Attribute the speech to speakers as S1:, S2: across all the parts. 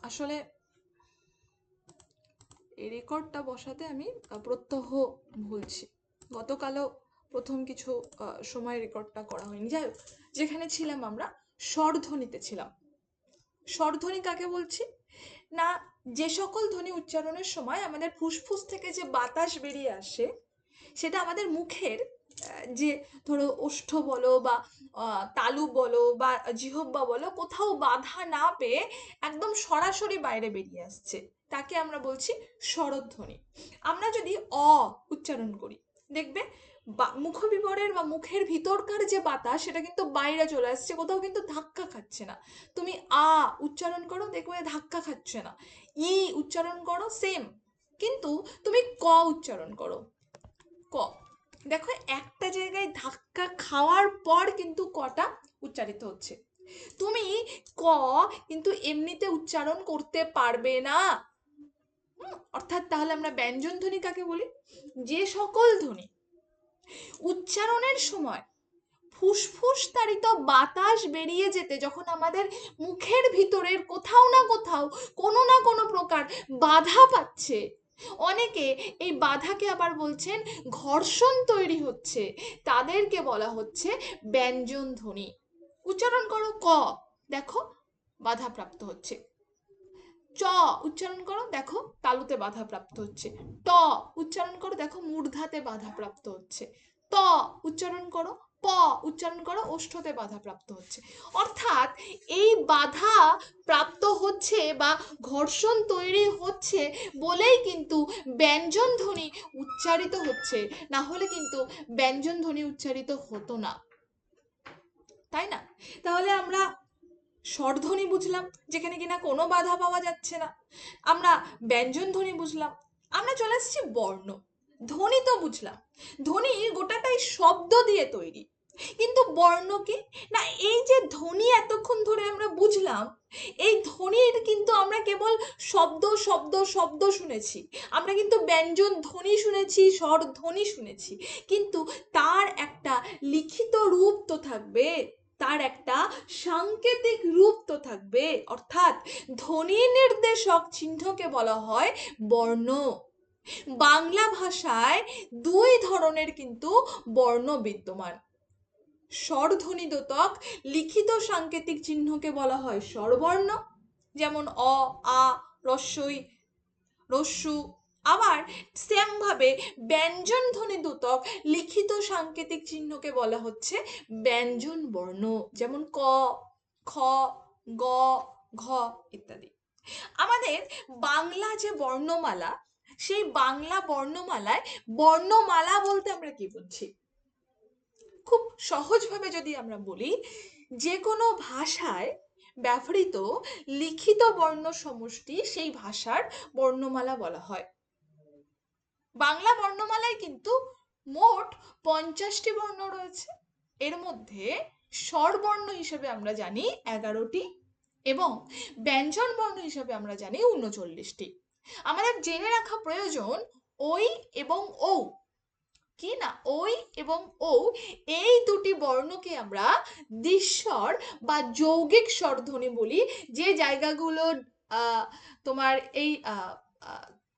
S1: আসলে এই রেকর্ডটা বসাতে আমি প্রত্যহ ভুলছি। গতকালও প্রথম কিছু সময় রেকর্ডটা করা হয়নি। যাই হোক, যেখানে ছিলাম আমরা স্বরধ্বনিতে ছিলাম। স্বরধ্বনি কাকে বলছি? না, যে সকল ধ্বনি উচ্চারণের সময় আমাদের ফুসফুস থেকে যে বাতাস বেরিয়ে আসে, সেটা আমাদের মুখের যে ধরো ওষ্ঠ বলো বা তালু বলো বা জিহ্বা বলো, কোথাও বাধা না পেয়ে একদম সরাসরি বাইরে বেরিয়ে আসছে, তাকে আমরা বলছি স্বরধ্বনি। আমরা যদি অ উচ্চারণ করি, দেখবে মুখবিবরের বা মুখের ভিতরকার যে বাতাস সেটা কিন্তু বাইরে চলে আসছে, কোথাও কিন্তু ধাক্কা খাচ্ছে না। তুমি আ উচ্চারণ করো, দেখবে ধাক্কা খাচ্ছে না। ই উচ্চারণ করো, সেম। কিন্তু তুমি ক উচ্চারণ করো, ক, দেখো একটা জায়গায় ধাক্কা খাওয়ার পর কিন্তু কটা উচ্চারিত হচ্ছে। তুমি ক কিন্তু এমনিতে উচ্চারণ করতে পারবে না। অর্থাৎ তাহলে আমরা ব্যঞ্জন ধ্বনি কাকে বলি? যে সকল ধ্বনি উচ্চারণের সময় ফুসফুস তাড়িত বাতাস বেরিয়ে যেতে যখন আমাদের মুখের ভিতরের কোথাও না কোথাও কোনো না কোনো প্রকার বাধা পাচ্ছে, অনেকে এই বাধাকে আবার বলছেন ঘর্ষণ তৈরি হচ্ছে, তাদেরকে বলা হচ্ছে ব্যঞ্জন ধ্বনি। উচ্চারণ করো ক, দেখো বাধাপ্রাপ্ত হচ্ছে। চ উচ্চারণ করো, দেখো তালুতে বাধাপ্রাপ্ত হচ্ছে। ট উচ্চারণ করো, দেখো মূর্ধাতে বাধাপ্রাপ্ত হচ্ছে। ত উচ্চারণ করো, প উচ্চারণ করো, ওষ্ঠতে বাধাপ্রাপ্ত হচ্ছে। অর্থাৎ এই বাধা প্রাপ্ত হচ্ছে বা ঘর্ষণ তৈরি হচ্ছে বলেই কিন্তু ব্যঞ্জন ধ্বনি উচ্চারিত হচ্ছে, না হলে কিন্তু ব্যঞ্জন ধ্বনি উচ্চারিত হতো না, তাই না? তাহলে আমরা স্বরধ্বনি বুঝলাম, যেখানে কিনা কোনো বাধা পাওয়া যাচ্ছে না। আমরা ব্যঞ্জন ধ্বনি বুঝলাম। আমরা চলে আসছি বর্ণ। ধ্বনি তো বুঝলাম, ধ্বনি গোটাটাই শব্দ দিয়ে তৈরি। কিন্তু বর্ণ কি? না, এই যে ধ্বনি এতক্ষণ ধরে আমরা বুঝলাম, এই ধ্বনির কিন্তু আমরা কেবল শব্দ শব্দ শব্দ শুনেছি। আমরা কিন্তু ব্যঞ্জন ধ্বনি শুনেছি, স্বর ধ্বনি শুনেছি, কিন্তু তার একটা লিখিত রূপ তো থাকবে, তার একটা সাংকেতিক রূপ তো থাকবে। অর্থাৎ ধ্বনি নির্দেশক চিহ্নকে বলা হয় বর্ণ। বাংলা ভাষায় দুই ধরনের কিন্তু বর্ণ বিদ্যমান। স্বরধ্বনি দ্যোতক লিখিত সাংকেতিক চিহ্নকে বলা হয় স্বরবর্ণ, যেমন অ, আ, রস্বই, রস্যু। আবার সেম ভাবে ব্যঞ্জন ধ্বনি দ্যোতক লিখিত সাংকেতিক চিহ্নকে বলা হচ্ছে ব্যঞ্জন বর্ণ, যেমন ক, খ, গ, ঘ ইত্যাদি। আমাদের বাংলা যে বর্ণমালা, সেই বাংলা বর্ণমালায় বর্ণমালা বলতে আমরা কি বুঝছি? খুব সহজভাবে যদি আমরা বলি, যে কোনো ভাষায় ব্যবহৃত লিখিত বর্ণ সমষ্টি সেই ভাষার বর্ণমালা বলা হয়। বাংলা বর্ণমালায় কিন্তু মোট 50টি বর্ণ রয়েছে। এর মধ্যে স্বরবর্ণ হিসেবে আমরা জানি 11টি এবং ব্যঞ্জন বর্ণ হিসেবে আমরা জানি 39টি। আমাদের জেনে রাখা প্রয়োজন ওই এবং ঔ, কি না, ওই এবং ও, এই দুটি বর্ণকে আমরা দ্বিস্বর বা যৌগিক স্বরধ্বনি বলি। যে জায়গাগুলো তোমার এই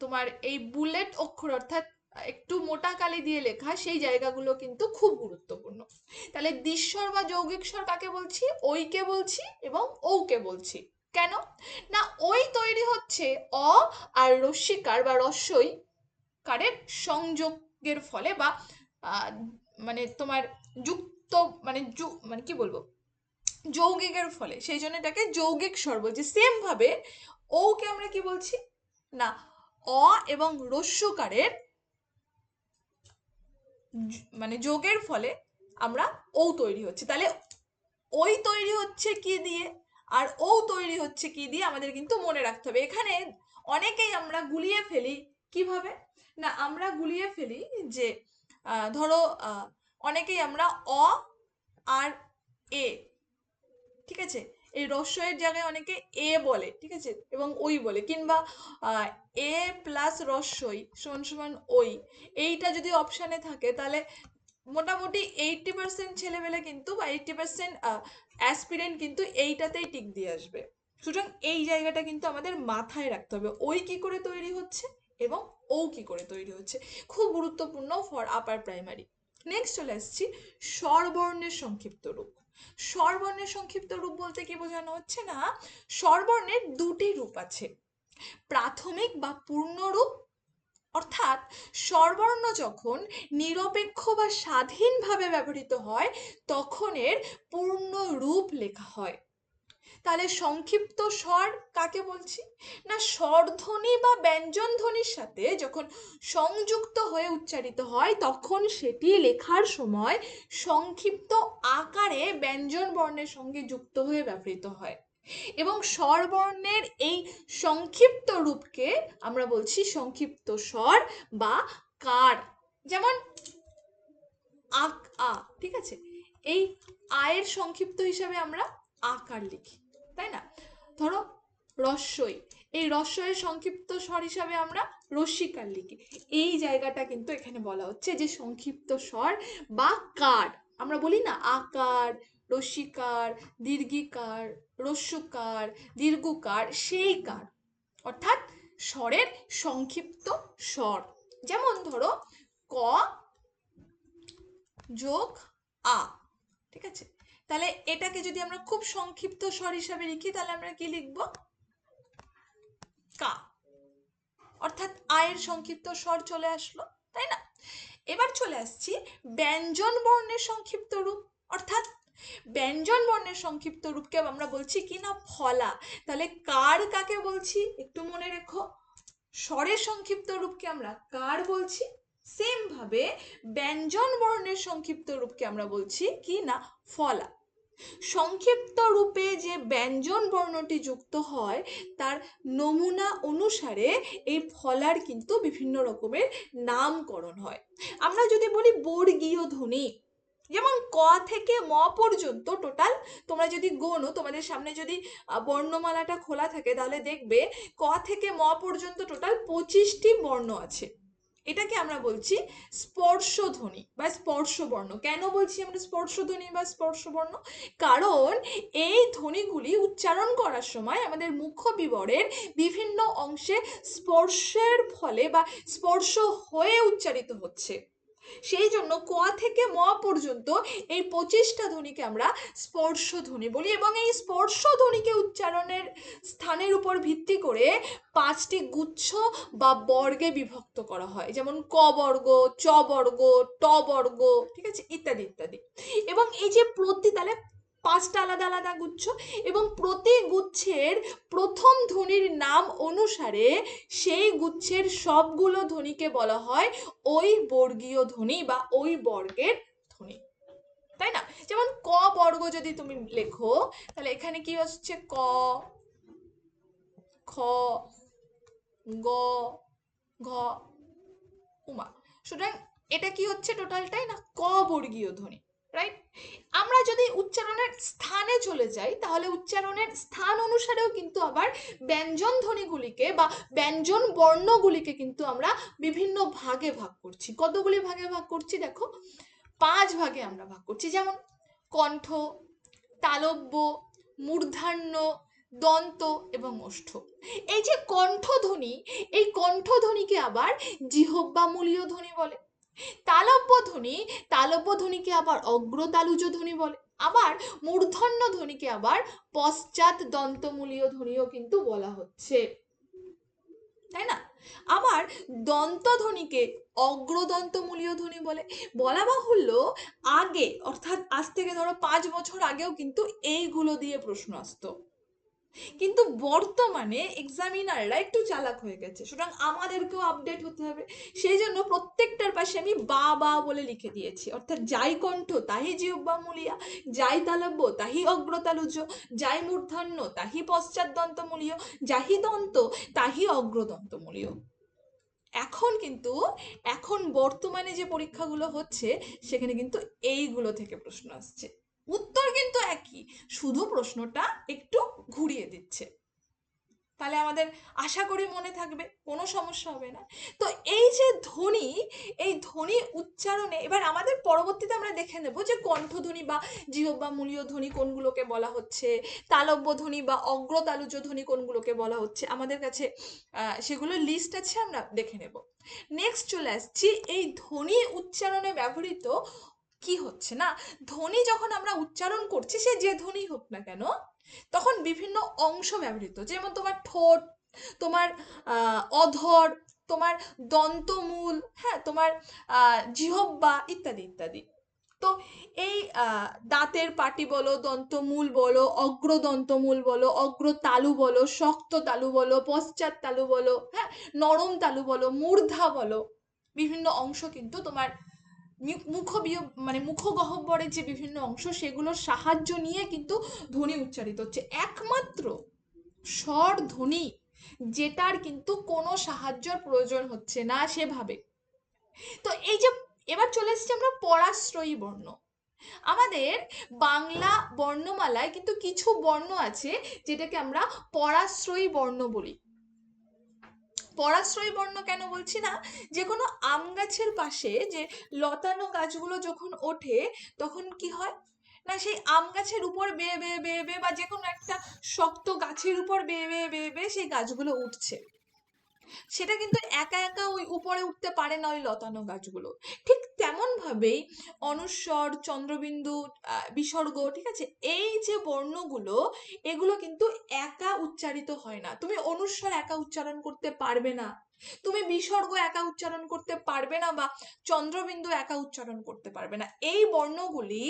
S1: তোমার এই বুলেট অক্ষর অর্থাৎ একটু মোটা কালি দিয়ে লেখা, সেই জায়গাগুলো কিন্তু খুব গুরুত্বপূর্ণ। তাহলে দ্বিস্বর বা যৌগিক স্বর কাকে বলছি? ওইকে বলছি এবং ওকে বলছি। কেন না, ওই তৈরি হচ্ছে অ আর রস্যিকার বা রস্যই কারের সংযোগের ফলে বা মানে তোমার যুক্ত মানে মানে কি বলবো, যৌগিকের ফলে, সেই জন্য এটাকে যৌগিক স্বর বলছি। সেম ভাবে ওকে আমরা কি বলছি? না, অ এবং রস্যকারের মানে যোগের ফলে আমরা ও তৈরি হচ্ছে। তাহলে ওই তৈরি হচ্ছে কি দিয়ে আর ও তৈরি হচ্ছে কি দিয়ে আমাদের কিন্তু মনে রাখতে হবে। এখানে অনেকেই আমরা গুলিয়ে ফেলি, কিভাবে না, আমরা গুলিয়ে ফেলি যে ধরো অনেকেই আমরা অ আর এ, ঠিক আছে, এই রস্বইয়ের জায়গায় অনেকে এ বলে, ঠিক আছে, এবং ওই বলে, কিংবা এ প্লাস রস্বই সমান সমান ওই, এইটা যদি অপশানে থাকে তাহলে মোটামুটি 80% ছেলেবেলে কিন্তু বা 80% অ্যাসপিরেন্ট কিন্তু এইটাতেই টিক দিয়ে আসবে। সুতরাং এই জায়গাটা কিন্তু আমাদের মাথায় রাখতে হবে, ওই কি করে তৈরি হচ্ছে এবং ও কি করে তৈরি হচ্ছে, খুব গুরুত্বপূর্ণ ফর আপার প্রাইমারি। নেক্সট চলে আসছি স্বরবর্ণের সংক্ষিপ্ত রূপ। স্বরবর্ণের সংক্ষিপ্ত রূপ বলতে কি বোঝানো হচ্ছে না, স্বরবর্ণের দুটি রূপ আছে, প্রাথমিক বা পূর্ণ রূপ, অর্থাৎ স্বরবর্ণ যখন নিরপেক্ষ বা স্বাধীনভাবে ব্যবহৃত হয় তখন এর পূর্ণ রূপ লেখা হয়। তাহলে সংক্ষিপ্ত স্বর কাকে বলছি না, স্বরধ্বনি বা ব্যঞ্জন ধ্বনির সাথে যখন সংযুক্ত হয়ে উচ্চারিত হয় তখন সেটি লেখার সময় সংক্ষিপ্ত আকারে ব্যঞ্জন বর্ণের সঙ্গে যুক্ত হয়ে ব্যবহৃত হয়, এবং স্বরবর্ণের এই সংক্ষিপ্ত রূপকে আমরা বলছি সংক্ষিপ্ত স্বর বা কার। যেমন আক আ, ঠিক আছে, এই আয়ের সংক্ষিপ্ত হিসাবে আমরা আকার লিখি, তাই না? ধরো রস্বই, এই রস্বইয়ের সংক্ষিপ্ত স্বর হিসাবে আমরা রস্যিকার লিখি। এই জায়গাটা কিন্তু এখানে বলা হচ্ছে যে সংক্ষিপ্ত স্বর বা কার, আমরা বলি না আকার, রস্যিকার, দীর্ঘিকার, রস্যকার, দীর্ঘকার, সেই কার, অর্থাৎ স্বরের সংক্ষিপ্ত স্বর। যেমন ধরো ক যোগ আ, ঠিক আছে, তাহলে এটাকে যদি আমরা খুব সংক্ষিপ্ত স্বর হিসাবে লিখি তাহলে আমরা কি লিখব, কা, অর্থাৎ আয়ের সংক্ষিপ্ত স্বর চলে আসলো, তাই না? এবার চলে আসছি ব্যঞ্জন বর্ণের সংক্ষিপ্ত রূপ, অর্থাৎ ব্যঞ্জন বর্ণের সংক্ষিপ্ত রূপকে আমরা বলছি কি না ফলা। তাহলে কার কাকে বলছি একটু মনে রেখো, স্বরের সংক্ষিপ্ত রূপকে আমরা কার বলছি, সেম ভাবে ব্যঞ্জন বর্ণের সংক্ষিপ্ত রূপকে আমরা বলছি কি না ফলা। সংক্ষিপ্ত রূপে যে ব্যঞ্জন বর্ণটি যুক্ত হয় তার নমুনা অনুসারে এই ফলার কিন্তু বিভিন্ন রকমের নামকরণ হয়। আমরা যদি বলি বর্গীয় ধ্বনি, যেমন ক থেকে ম পর্যন্ত টোটাল তোমরা যদি গোনো, তোমাদের সামনে যদি বর্ণমালাটা খোলা থাকে তাহলে দেখবে ক থেকে ম পর্যন্ত টোটাল 25টি বর্ণ আছে। এটাকে আমরা বলছি স্পর্শধ্বনি বা স্পর্শবর্ণ। কেন বলছি আমরা স্পর্শধ্বনি বা স্পর্শবর্ণ, কারণ এই ধ্বনিগুলি উচ্চারণ করার সময় আমাদের মুখ্য বিবরের বিভিন্ন অংশে স্পর্শের ফলে বা স্পর্শ হয়ে উচ্চারিত হচ্ছে, সেই জন্য ক থেকে ম পর্যন্ত এই 25টা ধ্বনিকে আমরা স্পর্শ ধ্বনি বলি, এবং এই স্পর্শ ধ্বনিকে উচ্চারণের স্থানের উপর ভিত্তি করে 5টি গুচ্ছ বা বর্গে বিভক্ত করা হয়, যেমন ক বর্গ, চ বর্গ, ট বর্গ, ঠিক আছে, ইত্যাদি ইত্যাদি। এবং এই যে তাহলে 5টা আলাদা আলাদা গুচ্ছ, এবং প্রতি গুচ্ছের প্রথম ধ্বনির নাম অনুসারে সেই গুচ্ছের সবগুলো ধ্বনিকে বলা হয় ওই বর্গীয় ধ্বনি বা ওই বর্গের ধ্বনি, তাই না? যেমন ক বর্গ যদি তুমি লেখো তাহলে এখানে কি হচ্ছে ক, খ, গ, ঘ, উমা। সুতরাং এটা কি হচ্ছে টোটালটাই না ক বর্গীয় ধ্বনি, রাইট? আমরা যদি উচ্চারণের স্থানে চলে যাই তাহলে উচ্চারণের স্থান অনুসারেও কিন্তু আবার ব্যঞ্জন ধ্বনিগুলিকে বা ব্যঞ্জন বর্ণগুলিকে কিন্তু আমরা বিভিন্ন ভাগে ভাগ করছি। কতগুলি ভাগে ভাগ করছি দেখো, 5 ভাগে আমরা ভাগ করছি। যেমন কণ্ঠ, তালব্য, মূর্ধন্য, দন্ত এবং ওষ্ঠ। এই যে কণ্ঠধ্বনি, এই কণ্ঠধ্বনিকে আবার জিহ্বামূলীয় ধ্বনি বলে। তালব্য ধ্বনি, তালব্য ধ্বনিকে আবার অগ্রতালুজ ধ্বনি বলে। আবার মূর্ধন্য ধ্বনিকে আবার পশ্চাৎ দন্তমূলীয় ধ্বনিও কিন্তু বলা হচ্ছে, তাই না? আবার দন্ত ধ্বনিকে অগ্রদন্তমূলীয় ধ্বনি বলে। বলা বাহুল্য আগে, অর্থাৎ আজ থেকে ধরো 5 বছর আগেও কিন্তু এইগুলো দিয়ে প্রশ্ন আসতো, কিন্তু বর্তমানে এক্সামিনাররা একটু চালাক হয়ে গেছে, সুতরাং আমাদেরকেও আপডেট হতে হবে। সেই জন্য প্রত্যেকটার পাশে আমি বা বা বলে লিখে দিয়েছি, অর্থাৎ যাই কণ্ঠ তাহি জিহ্বামূলীয়া, যাই তালব্য তাহি অগ্রতালুজ, যাই মূর্ধন্য তাহি পশ্চাৎ দন্তমূলীয়, যাহি দন্ত তাহি অগ্রদন্তমূলীয়। এখন বর্তমানে যে পরীক্ষাগুলো হচ্ছে সেখানে কিন্তু এইগুলো থেকে প্রশ্ন আসছে, উত্তর কিন্তু একই, শুধু প্রশ্নটা একটু ঘুরিয়ে দিচ্ছে, তাহলে আমাদের আশা করি মনে থাকবে, কোনো সমস্যা হবে না। তো এই যে ধ্বনি, এই ধ্বনি উচ্চারণে এবার আমাদের পরবর্তীতে আমরা দেখে নেব যে কণ্ঠধ্বনি বা জিহ্বা মূলীয় ধ্বনি কোনগুলোকে বলা হচ্ছে, তালব্য ধ্বনি বা অগ্রতালুজ ধ্বনি কোনগুলোকে বলা হচ্ছে, আমাদের কাছে সেগুলো লিস্ট আছে, আমরা দেখে নেব। নেক্সট চলে আসছি এই ধ্বনি উচ্চারণে ব্যবহৃত কি হচ্ছে না, ধ্বনি যখন আমরা উচ্চারণ করছি, সে যে ধ্বনি হোক না কেন, তখন বিভিন্ন অংশ ব্যবহৃত, যেমন তোমার ঠোঁট, তোমার অধর, তোমার দন্তমূল, হ্যাঁ, তোমার জিহ্বা ইত্যাদি ইত্যাদি। তো এই দাঁতের পাটি বলো, দন্তমূল বলো, অগ্রদন্তমূল বলো, অগ্রতালু বলো, শক্ত তালু বলো, পশ্চাৎ তালু বলো, হ্যাঁ, নরম তালু বলো, মূর্ধা বলো, বিভিন্ন অংশ কিন্তু তোমার মানে মুখগহ্বরের যে বিভিন্ন অংশ, সেগুলোর সাহায্য নিয়ে কিন্তু ধ্বনি উচ্চারিত হচ্ছে। একমাত্র স্বর ধ্বনি যেটার কিন্তু কোনো সাহায্যের প্রয়োজন হচ্ছে না সেভাবে। তো এই যে এবার চলে এসেছি আমরা পরাশ্রয়ী বর্ণ। আমাদের বাংলা বর্ণমালায় কিন্তু কিছু বর্ণ আছে যেটাকে আমরা পরাশ্রয়ী বর্ণ বলি। পরাশ্রয়ী বর্ণ কেন বলছি না, যে কোনো আম গাছের পাশে যে লতানো গাছগুলো যখন ওঠে, তখন কি হয় না, সেই আম গাছের উপর বেয়ে বেয়ে বেয়ে বেয়ে, বা যে কোনো একটা শক্ত গাছের উপর বেয়ে বেয়ে বেয়ে বেয়ে সেই গাছগুলো উঠছে, সেটা কিন্তু একা একা ওই উপরে উঠতে পারে না ওই লতানো গাছগুলো। ঠিক তেমন ভাবেই অনুস্বর, চন্দ্রবিন্দু, বিসর্গ, ঠিক আছে, এই যে বর্ণগুলো, এগুলো কিন্তু একা উচ্চারিত হয় না। তুমি অনুস্বর একা উচ্চারণ করতে পারবে না, তুমি বিসর্গ একা উচ্চারণ করতে পারবে না, বা চন্দ্রবিন্দু একা উচ্চারণ করতে পারবে না। এই বর্ণগুলি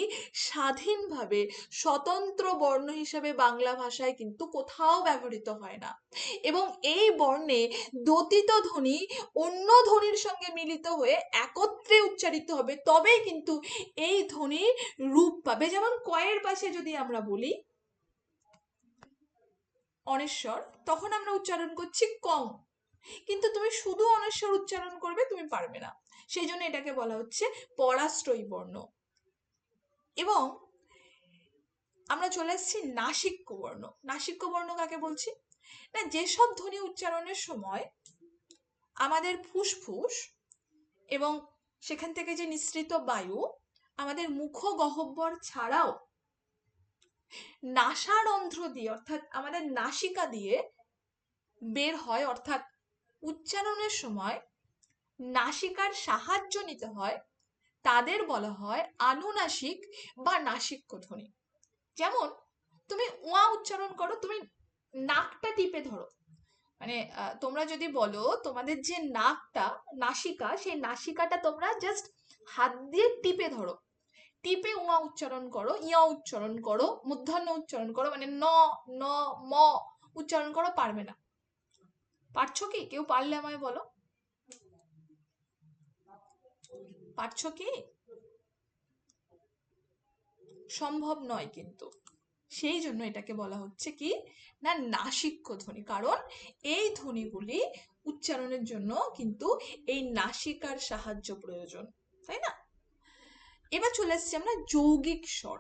S1: স্বাধীনভাবে স্বতন্ত্র বর্ণ হিসেবে বাংলা ভাষায় কিন্তু কোথাও ব্যবহৃত হয় না, এবং এই বর্ণে দোতিত ধ্বনি অন্য ধ্বনির সঙ্গে মিলিত হয়ে একত্রে উচ্চারিত হবে, তবেই কিন্তু এই ধ্বনির রূপ পাবে। যেমন কয়ের পাশে যদি আমরা বলি অনেশ্বর, তখন আমরা উচ্চারণ করছি কং, কিন্তু তুমি শুধু অনেশ্বর উচ্চারণ করবে, তুমি পারবে না, সেই জন্য এটাকে বলা হচ্ছে পরাশ্রয়ী বর্ণ। এবং আমরা চলে এসেছি নাসিক্য বর্ণ। নাসিক্য বর্ণ কাকে বলছি না, যেসব ধ্বনি উচ্চারণের সময় আমাদের ফুসফুস এবং সেখান থেকে যে নিঃসৃত বায়ু আমাদের মুখগহ্বর ছাড়াও নাসারন্ধ্র দিয়ে, অর্থাৎ আমাদের নাসিকা দিয়ে বের হয়, অর্থাৎ উচ্চারণের সময় নাসিকার সাহায্য নিতে হয়, তাদের বলা হয় আনুনাসিক বা নাসিক্য ধ্বনি। যেমন তুমি ওয়া উচ্চারণ করো, তুমি নাকটা টিপে ধরো, মানে তোমরা যদি বলো তোমাদের যে নাকটা, নাসিকা, সেই নাসিকাটা তোমরা জাস্ট হাত দিয়ে টিপে ধরো, টিপে উয়া উচ্চারণ করো, ইয়া উচ্চারণ করো, মূর্ধন্য উচ্চারণ করো, মানে ন, ন, ম উচ্চারণ করো, পারবে না। পারছো কি? কেউ পারলে আমায় বলো, পারছো কি? সম্ভব নয় কিন্তু। সেই জন্য এটাকে বলা হচ্ছে কি না নাসিক্য ধ্বনি, কারণ এই ধ্বনিগুলি উচ্চারণের জন্য কিন্তু এই নাসিকার সাহায্য প্রয়োজন, তাই না? এবার চলে এসেছি আমরা যৌগিক স্বর।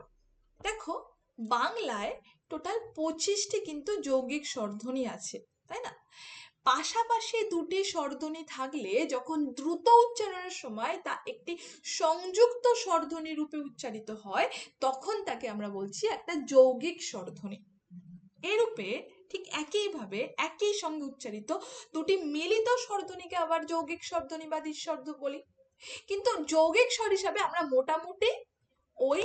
S1: দেখো বাংলায় টোটাল 25টি কিন্তু যৌগিক স্বরধ্বনি আছে, তাই না? পাশাপাশি দুটি স্বরধ্বনি থাকলে যখন দ্রুত উচ্চারণের সময় তা একটি সংযুক্ত স্বরধ্বনি রূপে উচ্চারিত হয়, তখন তাকে আমরা বলছি একটা যৌগিক স্বরধ্বনি। এরূপে ঠিক একইভাবে একই সঙ্গে উচ্চারিত দুটি মিলিত স্বরধ্বনিকে আবার যৌগিক স্বরধ্বনি বা দ্বিস্বরধ্ব বলি। কিন্তু যৌগিক স্বর হিসাবে আমরা মোটামুটি ওই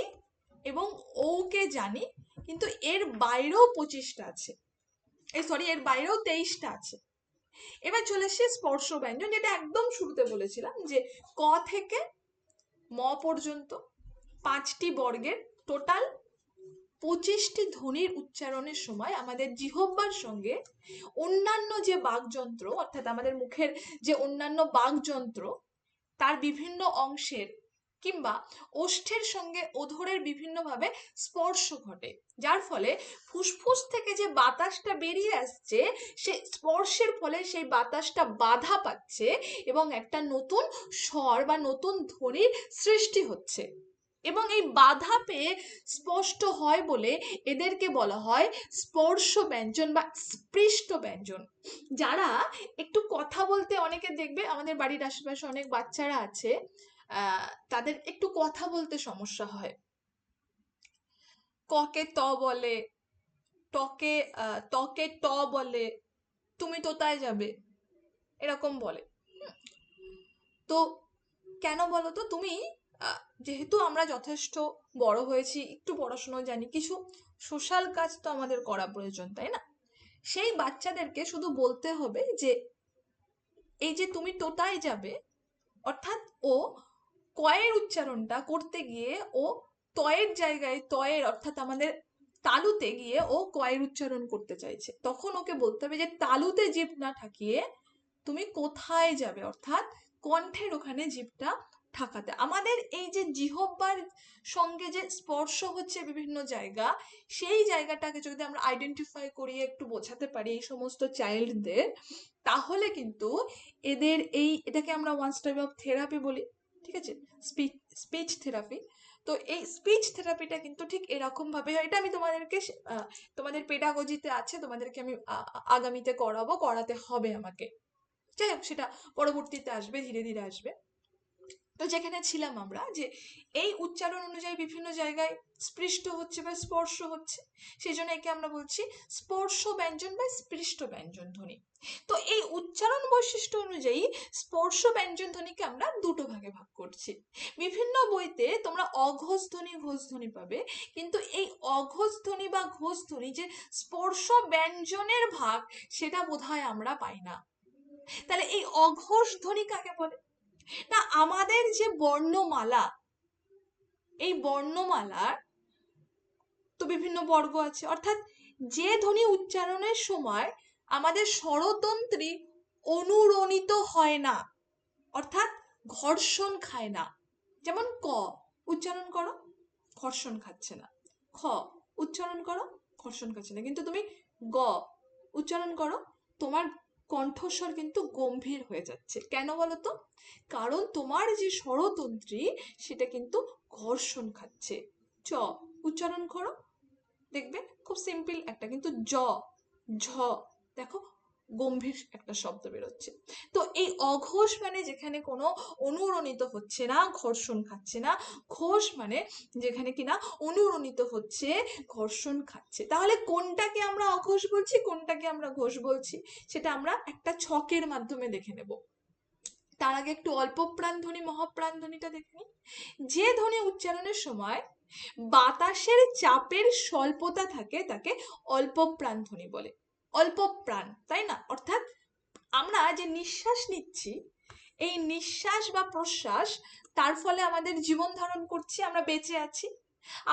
S1: এবং ওকে জানি, কিন্তু এর বাইরেও 25টা আছে, এর বাইরেও 23টা আছে। এবার চলে আসছে স্পর্শ ব্যঞ্জন, যেটা একদম শুরুতে বলেছিলাম যে ক থেকে ম পর্যন্ত 5টি বর্গের টোটাল 25টি ধ্বনির উচ্চারণের সময় আমাদের জিহ্বার সঙ্গে অন্যান্য যে বাকযন্ত্র, অর্থাৎ আমাদের মুখের যে অন্যান্য বাকযন্ত্র, তার বিভিন্ন অংশের কিংবা ওষ্ঠের সঙ্গে অধরের বিভিন্নভাবে স্পর্শ ঘটে, যার ফলে ফুসফুস থেকে যে বাতাসটা বেরিয়ে আসছে, সেই স্পর্শের ফলে সেই বাতাসটা বাধা পাচ্ছে এবং একটা নতুন স্বর বা নতুন ধ্বনির সৃষ্টি হচ্ছে। এবং এই বাধা পেয়ে স্পষ্ট হয় বলে এদেরকে বলা হয় স্পর্শ ব্যঞ্জন বা স্পৃষ্ট ব্যঞ্জন। যারা একটু কথা বলতে, অনেকে দেখবে আমাদের বাড়ির আশেপাশে অনেক বাচ্চারা আছে, তাদের একটু কথা বলতে সমস্যা হয়, ককে ত বলে, টকে তকে ট বলে, তুমি তোতায় যাবে, এরকম বলে। তো কেন বলো তো? তুমি যেহেতু আমরা যথেষ্ট বড় হয়েছি, একটু পড়াশোনা জানি, কিছু সোশ্যাল কাজ তো আমাদের করা প্রয়োজন, তাই না? সেই বাচ্চাদেরকে শুধু বলতে হবে যে এই যে তুমি তোতায় যাবে, অর্থাৎ ও কয়ের উচ্চারণটা করতে গিয়ে ও তয়ের জায়গায় তয়ের, অর্থাৎ আমাদের তালুতে গিয়ে ও কয়ের উচ্চারণ করতে চাইছে, তখন ওকে বলতে হবে যে তালুতে জিভ না ঠাকিয়ে তুমি কোথায় যাবে, অর্থাৎ কণ্ঠের ওখানে জিভটা ঠাকাতে। আমাদের এই যে জিহ্বার সঙ্গে যে স্পর্শ হচ্ছে বিভিন্ন জায়গা, সেই জায়গাটাকে যদি আমরা আইডেন্টিফাই করিয়ে একটু বোঝাতে পারি এই সমস্ত চাইল্ডদের, তাহলে কিন্তু এটাকে আমরা ওয়ান টাইপ অফ থেরাপি বলি, ঠিক আছে, স্পিচ থেরাপি। তো এই স্পিচ থেরাপিটা কিন্তু ঠিক এরকম ভাবে হয়। এটা আমি তোমাদেরকে তোমাদের পেডাগজিতে আছে, তোমাদেরকে আমি আগামীতে করাতে হবে আমাকে, যাই হোক সেটা পরবর্তীতে আসবে, ধীরে ধীরে আসবে। তো যেখানে ছিলাম আমরা, যে এই উচ্চারণ অনুযায়ী বিভিন্ন জায়গায় স্পৃষ্ট হচ্ছে বা স্পর্শ হচ্ছে, সেই জন্য একে আমরা বলছি স্পর্শ ব্যঞ্জন বা স্পৃষ্ট ব্যঞ্জন ধ্বনি। তো এই উচ্চারণ বৈশিষ্ট্য অনুযায়ী স্পর্শ ব্যঞ্জন ধ্বনিকে আমরা দুটো ভাগে ভাগ করছি। বিভিন্ন বইতে তোমরা অঘোষ ধ্বনি ঘোষ ধ্বনি পাবে, কিন্তু এই অঘোষ ধ্বনি বা ঘোষ ধ্বনি যে স্পর্শ ব্যঞ্জনের ভাগ, সেটা বোধহয় আমরা পাই না। তাহলে এই অঘোষ ধ্বনি কাকে বলে? না, আমাদের যে বর্ণমালা, এই বর্ণমালার তো বিভিন্ন বর্গ আছে, অর্থাৎ যে ধ্বনি উচ্চারণের সময় আমাদের স্বরতন্ত্রী অনুরণিত হয় না, অর্থাৎ ঘর্ষণ খায় না। যেমন ক উচ্চারণ করো, ঘর্ষণ খাচ্ছে না। খ উচ্চারণ করো, ঘর্ষণ খাচ্ছে না। কিন্তু তুমি গ উচ্চারণ করো, তোমার কণ্ঠস্বর কিন্তু গম্ভীর হয়ে যাচ্ছে। কেন বলো তো? কারণ তোমার যে স্বরতন্ত্রী সেটা কিন্তু ঘর্ষণ খাচ্ছে। চ উচ্চারণ করো, দেখবে খুব সিম্পল একটা, কিন্তু ঝ দেখো গম্ভীর একটা শব্দ বেরোচ্ছে। তো এই অঘোষ মানে যেখানে কোনো অনুরণিত হচ্ছে না, ঘর্ষণ খাচ্ছে না। ঘোষ মানে যেখানে কিনা অনুরণিত হচ্ছে, ঘর্ষণ খাচ্ছে। তাহলে কোনটাকে আমরা অঘোষ বলছি, কোনটাকে আমরা ঘোষ বলছি, সেটা আমরা একটা ছকের মাধ্যমে দেখে নেব। তার আগে একটু অল্প প্রাণ ধ্বনি মহাপ্রাণ ধ্বনিটা দেখে নিই। যে ধ্বনি উচ্চারণের সময় বাতাসের চাপের স্বল্পতা থাকে তাকে অল্প প্রাণ ধ্বনি বলে। অল্প প্রাণ, তাই না? অর্থাৎ আমরা যে নিঃশ্বাস নিচ্ছি, এই নিঃশ্বাস বা প্রশ্বাস, তার ফলে আমাদের জীবন ধারণ করছি, আমরা বেঁচে আছি।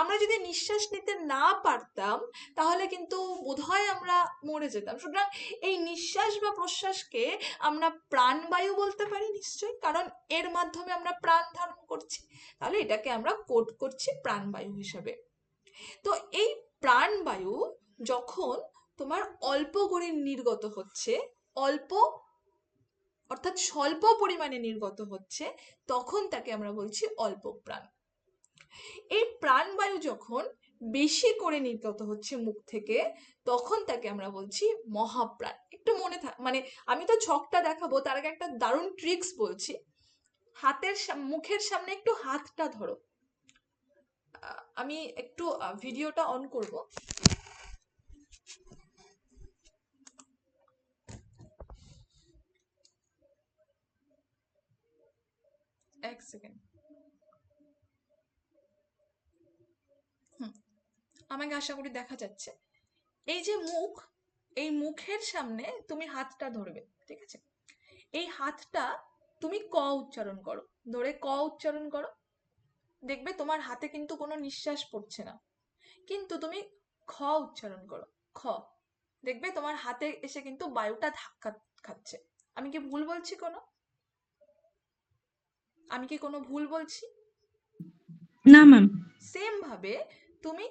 S1: আমরা যদি নিঃশ্বাস নিতে না পারতাম তাহলে কিন্তু বোধহয় আমরা মরে যেতাম। সুতরাং এই নিঃশ্বাস বা প্রশ্বাসকে আমরা প্রাণবায়ু বলতে পারি নিশ্চয়ই, কারণ এর মাধ্যমে আমরা প্রাণ ধারণ করছি। তাহলে এটাকে আমরা কোড করছি প্রাণবায়ু হিসেবে। তো এই প্রাণবায়ু যখন তোমার অল্প করে নির্গত হচ্ছে, অল্প অর্থাৎ স্বল্প পরিমাণে নির্গত হচ্ছে, তখন তাকে আমরা বলছি অল্প প্রাণ। এই প্রাণবায়ু যখন বেশি করে নির্গত হচ্ছে মুখ থেকে, তখন তাকে আমরা বলছি মহাপ্রাণ। একটু মনে মানে আমি তো ছকটা দেখাবো, তার আগে একটা দারুণ ট্রিক্স বলছি। মুখের সামনে একটু হাতটা ধরো। আমি একটু ভিডিওটা অন করব। এক সেকেন্ড। আমাকে আশা করি দেখা যাচ্ছে। এই যে মুখ, এই মুখের সামনে তুমি হাতটা ধরবে, ঠিক আছে? এই হাতটা তুমি ক উচ্চারণ করো, ধরে ক উচ্চারণ করো। দেখবে তোমার হাতে কিন্তু কোনো নিঃশ্বাস পড়ছে না, কিন্তু তুমি খ উচ্চারণ করো, খ, দেখবে তোমার হাতে এসে কিন্তু বায়ুটা ধাক্কা খাচ্ছে। আমি কি ভুল বলছি কোনো? আমি কি কোনো ভুল বলছি?
S2: না ম্যাম।
S1: সেম ভাবে তুমি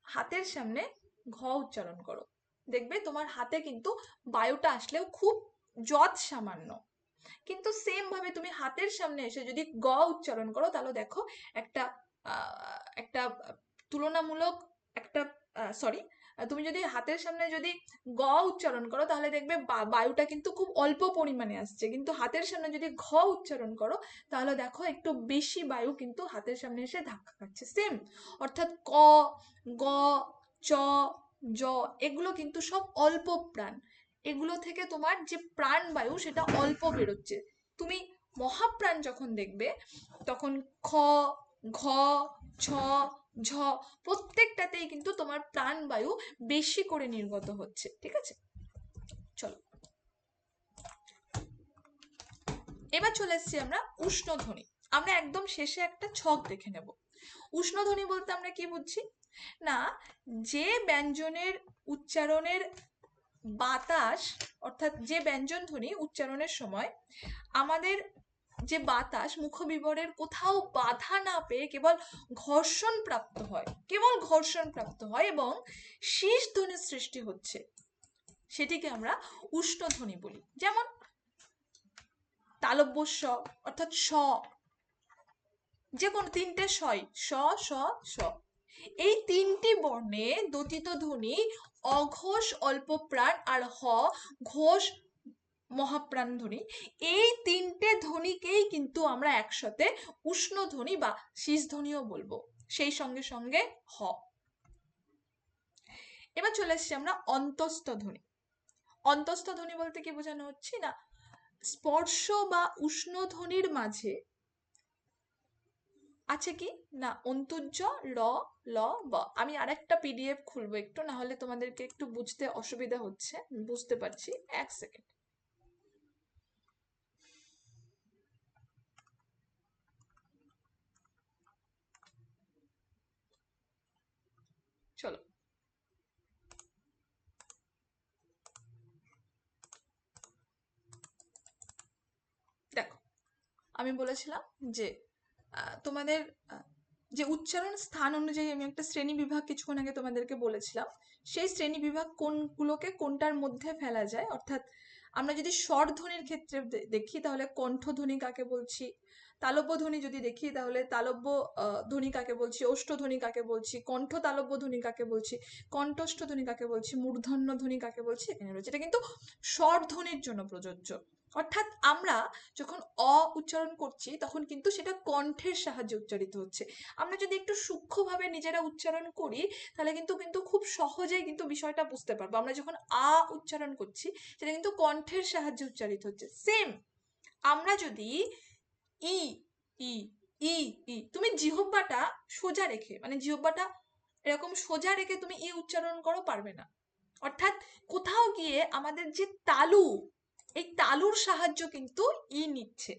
S1: হাতের সামনে ঘ উচ্চারণ করো, দেখবে তোমার হাতে কিন্তু বায়ুটা আসলেও খুব যৎ সামান্য। কিন্তু সেম ভাবে তুমি হাতের সামনে এসে যদি গ উচ্চারণ করো, তাহলে দেখো একটা একটা তুলনামূলক একটা সরি, তুমি যদি হাতের সামনে যদি গ উচ্চারণ করো তাহলে দেখবে বায়ুটা কিন্তু খুব অল্প পরিমাণে আসছে, কিন্তু হাতের সামনে যদি ঘ উচ্চারণ করো তাহলে দেখো একটু বেশি বায়ু কিন্তু হাতের সামনে এসে ধাক্কা খাচ্ছে। সেম, অর্থাৎ ক, গ, চ, জ এগুলো কিন্তু সব অল্প প্রাণ। এগুলো থেকে তোমার যে প্রাণ বায়ু সেটা অল্প বেরোচ্ছে। তুমি মহাপ্রাণ যখন দেখবে তখন খ, ঘ, ছ, ঝ প্রত্যেকটাতেই কিন্তু তোমার প্রাণবায়ু বেশি করে নির্গত হচ্ছে। ঠিক আছে, চলো এবার চলে এসেছি আমরা উষ্ণধ্বনি। আমরা একদম শেষে একটা ছক দেখে নেব। উষ্ণধ্বনি বলতে আমরা কি বুঝছি? না, যে ব্যঞ্জনের উচ্চারণের বাতাস, অর্থাৎ যে ব্যঞ্জন ধ্বনি উচ্চারণের সময় আমাদের যে বাতাস মুখবিবরের কোথাও বাধা না পেয়ে কেবল ঘর্ষণ প্রাপ্ত হয়, কেবল ঘর্ষণ প্রাপ্ত হয় এবং শীষ ধ্বনির সৃষ্টি হচ্ছে, সেটিকে আমরা উষ্ণধ্বনি বলি। যেমন তালব্য স, অর্থাৎ স, যে কোনো তিনটে সই, স, স, স, এই তিনটি বর্ণে দোতিত ধ্বনি অঘোষ অল্প প্রাণ আর হ ঘোষ মহাপ্রাণ ধ্বনি, এই তিনটে ধ্বনিকেই কিন্তু আমরা একসাথে উষ্ণ ধ্বনি বা শীষ ধ্বনিও বলবো, সেই সঙ্গে সঙ্গে হ। এবার চলে এসছি আমরা অন্তস্থ ধ্বনি। অন্তস্থ ধ্বনি বলতে কি বোঝানো হচ্ছে? না, স্পর্শ বা উষ্ণ ধ্বনির মাঝে আছে কি না অন্তুজ র, ল, ব। আমি আরেকটা পিডিএফ খুলবো একটু, না হলে তোমাদেরকে একটু বুঝতে অসুবিধা হচ্ছে, বুঝতে পারছি। এক সেকেন্ড। চলো দেখো, আমি বলেছিলাম যে তোমাদের যে উচ্চারণ স্থান অনুযায়ী আমি একটা শ্রেণী বিভাগ কিছুক্ষণ আগে তোমাদেরকে বলেছিলাম, সেই শ্রেণী বিভাগ কোনগুলোকে কোনটার মধ্যে ফেলা যায়। অর্থাৎ আমরা যদি স্বরধ্বনির ক্ষেত্রে দেখি তাহলে কণ্ঠধ্বনি কাকে বলছি, তালব্য ধ্বনি যদি দেখি তাহলে তালব্য ধ্বনি কাকে বলছি, অষ্টধ্বনি কাকে বলছি, কণ্ঠ তালব্য ধ্বনি কাকে বলছি, কণ্ঠস্থ ধ্বনি কাকে বলছি, মূর্ধন্য ধ্বনি কাকে বলছি, এখানে রয়েছে। এটা কিন্তু স্বরধ্বনির জন্য প্রযোজ্য। অর্থাৎ আমরা যখন অ উচ্চারণ করছি তখন কিন্তু সেটা কণ্ঠের সাহায্যে উচ্চারিত হচ্ছে। আমরা যদি একটু সূক্ষ্মভাবে নিজেরা উচ্চারণ করি তাহলে কিন্তু কিন্তু খুব সহজেই কিন্তু বিষয়টা বুঝতে পারবো। আমরা যখন আ উচ্চারণ করছি সেটা কিন্তু কণ্ঠের সাহায্যে উচ্চারিত হচ্ছে। সেম, আমরা যদি ই, ই, ই, ই, তুমি জিহ্বাটা সোজা রেখে, মানে জিহ্বাটা এরকম সোজা রেখে তুমি ই উচ্চারণ করো, পারবে না। অর্থাৎ কোথাও গিয়ে আমাদের যে তালু, এই তালুর সাহায্য কিন্তু ই নিচ্ছে।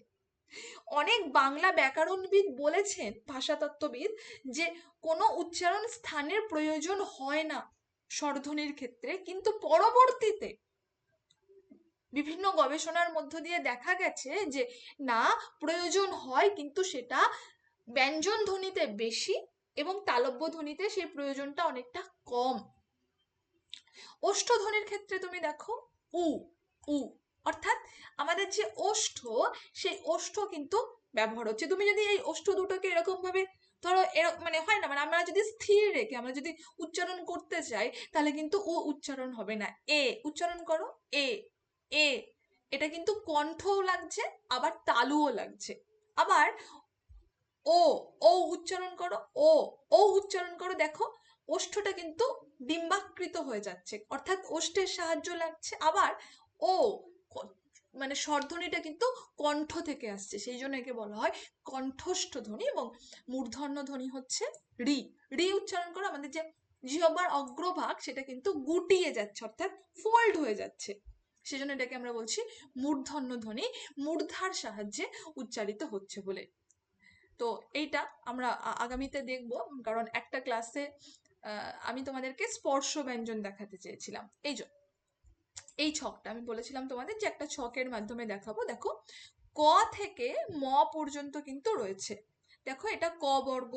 S1: অনেক বাংলা ব্যাকরণবিদ বলেছেন, ভাষাতত্ত্ববিদ, যে কোনো উচ্চারণ স্থানের প্রয়োজন হয় না স্বরধ্বনির ক্ষেত্রে, কিন্তু পরবর্তীতে বিভিন্ন গবেষণার মধ্য দিয়ে দেখা গেছে যে না, প্রয়োজন হয়, কিন্তু সেটা ব্যঞ্জন ধ্বনিতে বেশি এবং তালব্য ধ্বনিতে সেই প্রয়োজনটা অনেকটা কম। ওষ্ঠধ্বনির ক্ষেত্রে তুমি দেখো উ, উ, অর্থাৎ আমাদের যে ওষ্ঠ, সেই ওষ্ঠ কিন্তু ব্যবহার হচ্ছে। তুমি যদি এই ওষ্ঠ দুটোকে এরকম ভাবে ধরো, মানে হয় না, মানে আমরা যদি স্থির রেখে আমরা যদি উচ্চারণ করতে চাই তাহলে কিন্তু ও উচ্চারণ হবে না। এ উচ্চারণ করো, এ, এ, এটা কিন্তু কণ্ঠও লাগছে আবার তালুও লাগছে। আবার ও, ও উচ্চারণ করো, ও, ও উচ্চারণ করো, দেখো ওষ্ঠটা কিন্তু ডিম্বাকৃত হয়ে যাচ্ছে, অর্থাৎ ওষ্ঠের সাহায্য লাগছে। আবার ও, মানে স্বরধ্বনিটা কিন্তু কণ্ঠ থেকে আসছে, সেই জন্য একে বলা হয় কণ্ঠস্থ ধ্বনি। এবং মূর্ধন্য ধ্বনি হচ্ছে রি। রি উচ্চারণ করো, আমাদের যে জিহ্বার অগ্রভাগ সেটা কিন্তু গুটিয়ে যাচ্ছে, অর্থাৎ ফোল্ড হয়ে যাচ্ছে, সেজন্য এটাকে আমরা বলছি মূর্ধন্য ধ্বনি, মূর্ধার সাহায্যে উচ্চারিত হচ্ছে বলে। তো এইটা আমরা আগামীতে দেখব, কারণ একটা ক্লাসে আমি তোমাদেরকে স্পর্শ ব্যঞ্জন দেখাতে চেয়েছিলাম। এই ছকটা আমি বলেছিলাম তোমাদের যে একটা ছকের মাধ্যমে দেখাবো। দেখো, ক থেকে ম পর্যন্ত কিন্তু রয়েছে। দেখো, এটা ক বর্গ,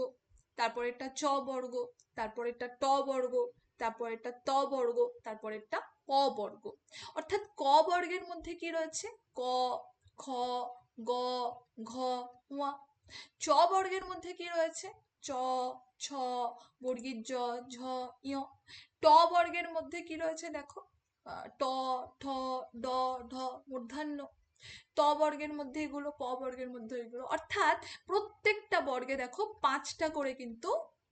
S1: তারপর এটা চ বর্গ, তারপর এটা ট বর্গ, তারপর এটা ত বর্গ, তারপর এটা প বর্গ। অর্থাৎ ক বর্গের মধ্যে কি রয়েছে? ক, খ, গ, ঘ, ঙ। চ বর্গের মধ্যে কি রয়েছে? ছ, চ, ছ, বর্গীর জ, ঝ, ইয়। ট বর্গের মধ্যে কি রয়েছে দেখো, ট, ঠ, ড, ঢ, মূর্ধন্য। ত বর্গের মধ্যে এগুলো, প বর্গের মধ্যে এগুলো, অর্থাৎ প্রত্যেকটা বর্গে দেখো 5টা করে কিন্তু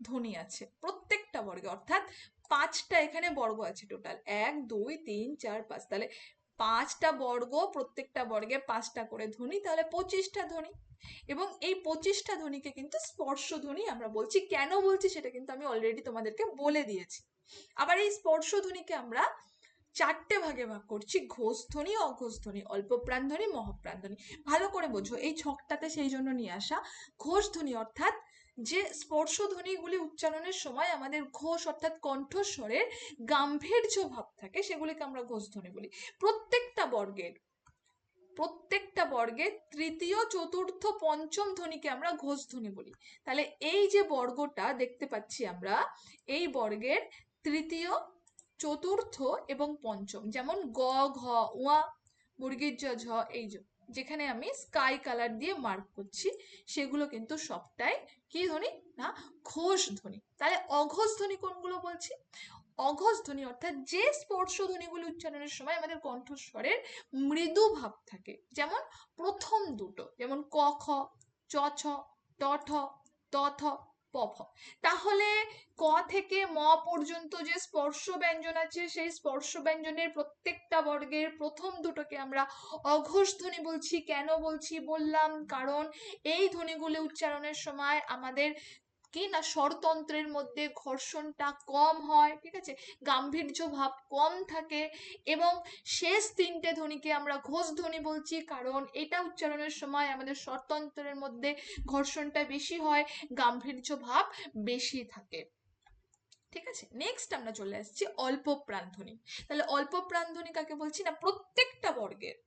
S1: ধ্বনি আছে, প্রত্যেকটা বর্গে, অর্থাৎ 5টা এখানে বর্গ আছে টোটাল, 1 2 3 4 5, তাহলে 5টা বর্গ, প্রত্যেকটা বর্গে 5টা করে ধ্বনি, তাহলে 25টা ধ্বনি। এবং এই 25টা ধ্বনিকে কিন্তু স্পর্শ ধ্বনি আমরা বলছি। কেন বলছি সেটা কিন্তু আমি অলরেডি তোমাদেরকে বলে দিয়েছি। আবার এই স্পর্শ ধ্বনিকে আমরা 4টে ভাগে ভাগ করছি, ঘোষ ধ্বনি, অঘোষ ধ্বনি, অল্প প্রাণ ধ্বনি, মহাপ্রাণ ধ্বনি। ভালো করে বোঝো, এই ছকটাতে সেই জন্য নিয়ে আসা। ঘোষ ধ্বনি অর্থাৎ যে স্পর্শ ধ্বনিগুলি উচ্চারণের সময় আমাদের ঘোষ অর্থাৎ কণ্ঠস্বরের গাম্ভীর্য ভাব থাকে, সেগুলিকে আমরা ঘোষ ধ্বনি বলি। প্রত্যেকটা বর্গের তৃতীয়, চতুর্থ, পঞ্চম ধ্বনিকে আমরা ঘোষ ধ্বনি বলি। তাহলে এই যে বর্গটা দেখতে পাচ্ছি আমরা, এই বর্গের তৃতীয়, চতুর্থ এবং পঞ্চম, যেমন গ, ঘ, উয়া, বর্গীর জ, ঝ, এই যেখানে আমি স্কাই কালার দিয়ে মার্ক করছি, সেগুলো কিন্তু সবটাই কি ধ্বনি না ঘোষ ধ্বনি। তাহলে অঘোষ ধ্বনি কোনগুলো বলছি? অঘোষ ধ্বনি অর্থাৎ যে স্পর্শ ধ্বনিগুলো উচ্চারণের সময় আমাদের কণ্ঠস্বরের মৃদু ভাব থাকে, যেমন প্রথম দুটো, যেমন ক, খ, চ, ছ, ট, ঠ, ত, থ, প, ফ। তাহলে ক থেকে ম পর্যন্ত যে স্পর্শ ব্যঞ্জন আছে, সেই স্পর্শ ব্যঞ্জনের প্রত্যেকটা বর্গের প্রথম দুটোকে আমরা অঘোষ ধ্বনি বলছি। কেন বলছি বললাম, কারণ এই ধ্বনিগুলো উচ্চারণের সময় আমাদের কি না স্বরতন্ত্রের মধ্যে ঘর্ষণটা কম হয়, ঠিক আছে, গাম্ভীর্য ভাব কম থাকে। এবং শেষ 3টে ধ্বনিকে আমরা ঘোষ ধ্বনি বলছি, কারণ এটা উচ্চারণের সময় আমাদের স্বরতন্ত্রের মধ্যে ঘর্ষণটা বেশি হয়, গাম্ভীর্য ভাব বেশি থাকে। ঠিক আছে, নেক্সট আমরা চলে আসছি অল্প প্রাণ ধ্বনি। তাহলে অল্প প্রাণ ধ্বনি কাকে বলছি না, প্রত্যেকটা বর্গের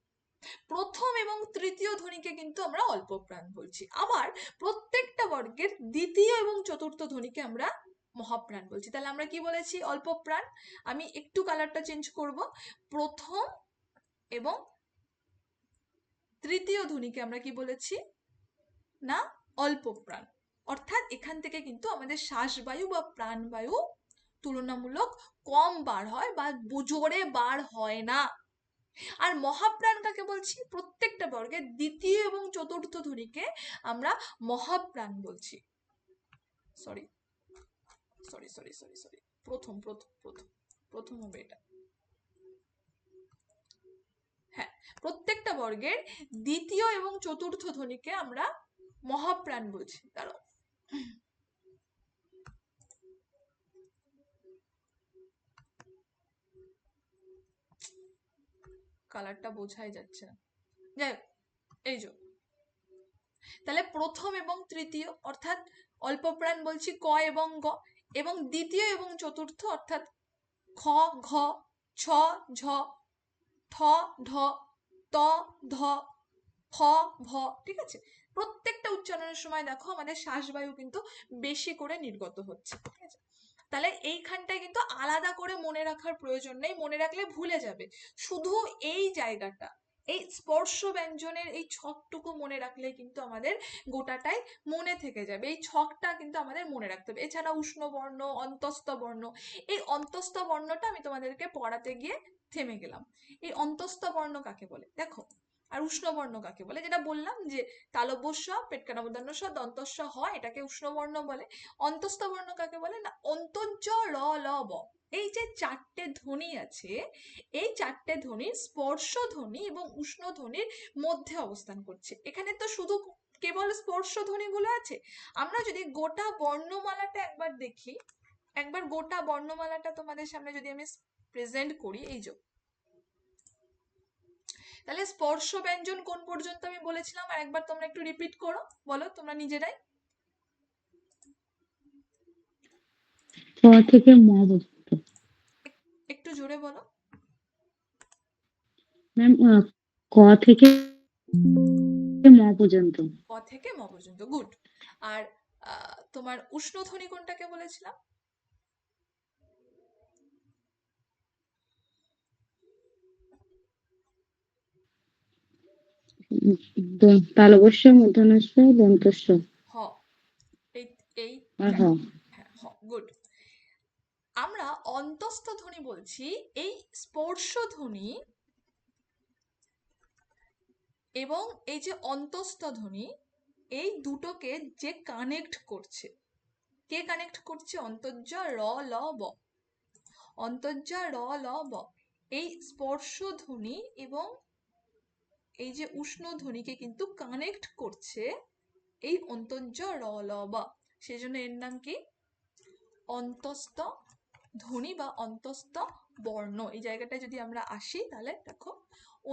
S1: প্রথম এবং তৃতীয় ধ্বনিকে কিন্তু আমরা অল্প প্রাণ বলছি। আবার প্রত্যেকটা বর্গের দ্বিতীয় এবং চতুর্থ ধ্বনিকে আমরা মহাপ্রাণ বলছি। তাহলে আমরা কি বলেছি অল্প প্রাণ, আমি একটু কালারটা চেঞ্জ করব, প্রথম এবং তৃতীয় ধ্বনিকে আমরা কি বলেছি না অল্প প্রাণ। অর্থাৎ এখান থেকে কিন্তু আমাদের শ্বাসবায়ু বা প্রাণবায়ু তুলনামূলক কম বার হয় বা জোরে বার হয় না। আর মহাপ্রাণ কাকে বলছি, প্রত্যেকটা বর্গের দ্বিতীয় এবং চতুর্থ ধ্বনিকে আমরা মহাপ্রাণ বলছি। Sorry sorry sorry sorry sorry প্রথম প্রথম প্রথম প্রথম হবে এটা। হ্যাঁ, প্রত্যেকটা বর্গের দ্বিতীয় এবং চতুর্থ ধ্বনিকে আমরা মহাপ্রাণ বলছি। দাঁড়াও, কালারটা বোঝাই যাচ্ছে না, যাই হোক, এই যে তাহলে প্রথম এবং তৃতীয় অর্থাৎ অল্প প্রাণ বলছি ক এবং গ, এবং দ্বিতীয় এবং চতুর্থ অর্থাৎ খ, ঘ, ছ, ঝ, ঠ, ঢ, ত, ধ, ফ, ভ। ঠিক আছে, প্রত্যেকটা উচ্চারণের সময় দেখো আমাদের শ্বাসবায়ু কিন্তু বেশি করে নির্গত হচ্ছে। ঠিক আছে, তাহলে এইখানটায় কিন্তু আলাদা করে মনে রাখার প্রয়োজন নেই, মনে রাখলে ভুলে যাবে। শুধু এই জায়গাটা, এই স্পর্শ ব্যঞ্জনের এই ছকটুকু মনে রাখলে কিন্তু আমাদের গোটাটাই মনে থেকে যাবে। এই ছকটা কিন্তু আমাদের মনে রাখতে হবে। এছাড়া উষ্ণ বর্ণ, অন্তস্থ বর্ণ, এই অন্তস্থ বর্ণটা আমি তোমাদেরকে পড়াতে গিয়ে থেমে গেলাম। এই অন্তস্থ বর্ণ কাকে বলে দেখো, আর উষ্ণ বর্ণ কাকে বলে, যেটা বললাম যে তালব্য স, পেটকানা মূর্ধন্য ষ, দন্তস্ব হ, এটাকে উষ্ণ বর্ণ বলে। অন্তস্থ বর্ণ কাকে বলে না, অন্তর্য ল, ল, ব। এই যে 4টে ধ্বনি আছে, এই 4টে ধ্বনি স্পর্শ ধ্বনি এবং উষ্ণ ধ্বনির মধ্যে অবস্থান করছে। এখানে তো শুধু কেবল স্পর্শ ধ্বনিগুলো আছে। আমরা যদি গোটা বর্ণমালাটা একবার দেখি, একবার গোটা বর্ণমালাটা তোমাদের সামনে যদি আমি প্রেজেন্ট করি, এই যে তাহলে স্পর্শ ব্যঞ্জন কোন পর্যন্ত আমি বলেছিলাম, আর একবার তোমরা একটু রিপিট করো, বলো তোমরা নিজেরাই,
S2: ক থেকে ম পর্যন্ত।
S1: একটু জোরে বলো।
S2: ম্যাম, ক থেকে ম পর্যন্ত।
S1: ক থেকে ম পর্যন্ত, গুড। আর তোমার উষ্ণধ্বনি কোনটাকে বলেছিলাম?
S2: তালবস্য, মূর্ধন্য ষ, দন্তস্ব।
S1: হ, এই এই
S2: আর হ।
S1: হ্যাঁ, গুড। আমরা অন্তস্থ ধ্বনি বলছি এই স্পর্শ ধ্বনি এবং এই যে অন্তস্থ ধ্বনি, এই দুটোকে যে কানেক্ট করছে, কে কানেক্ট করছে? অন্তর্য র ল ব, অন্তর্য র ল ব, এই স্পর্শ ধ্বনি এবং এই যে উষ্ণ ধ্বনিকে কিন্তু কানেক্ট করছে এই অন্তর্য র ল ব, সেজন্য এর নাম কি? অন্তস্থ ধ্বনি বা অন্তস্থ বর্ণ। এই জায়গাটায় যদি আমরা আসি তাহলে দেখো,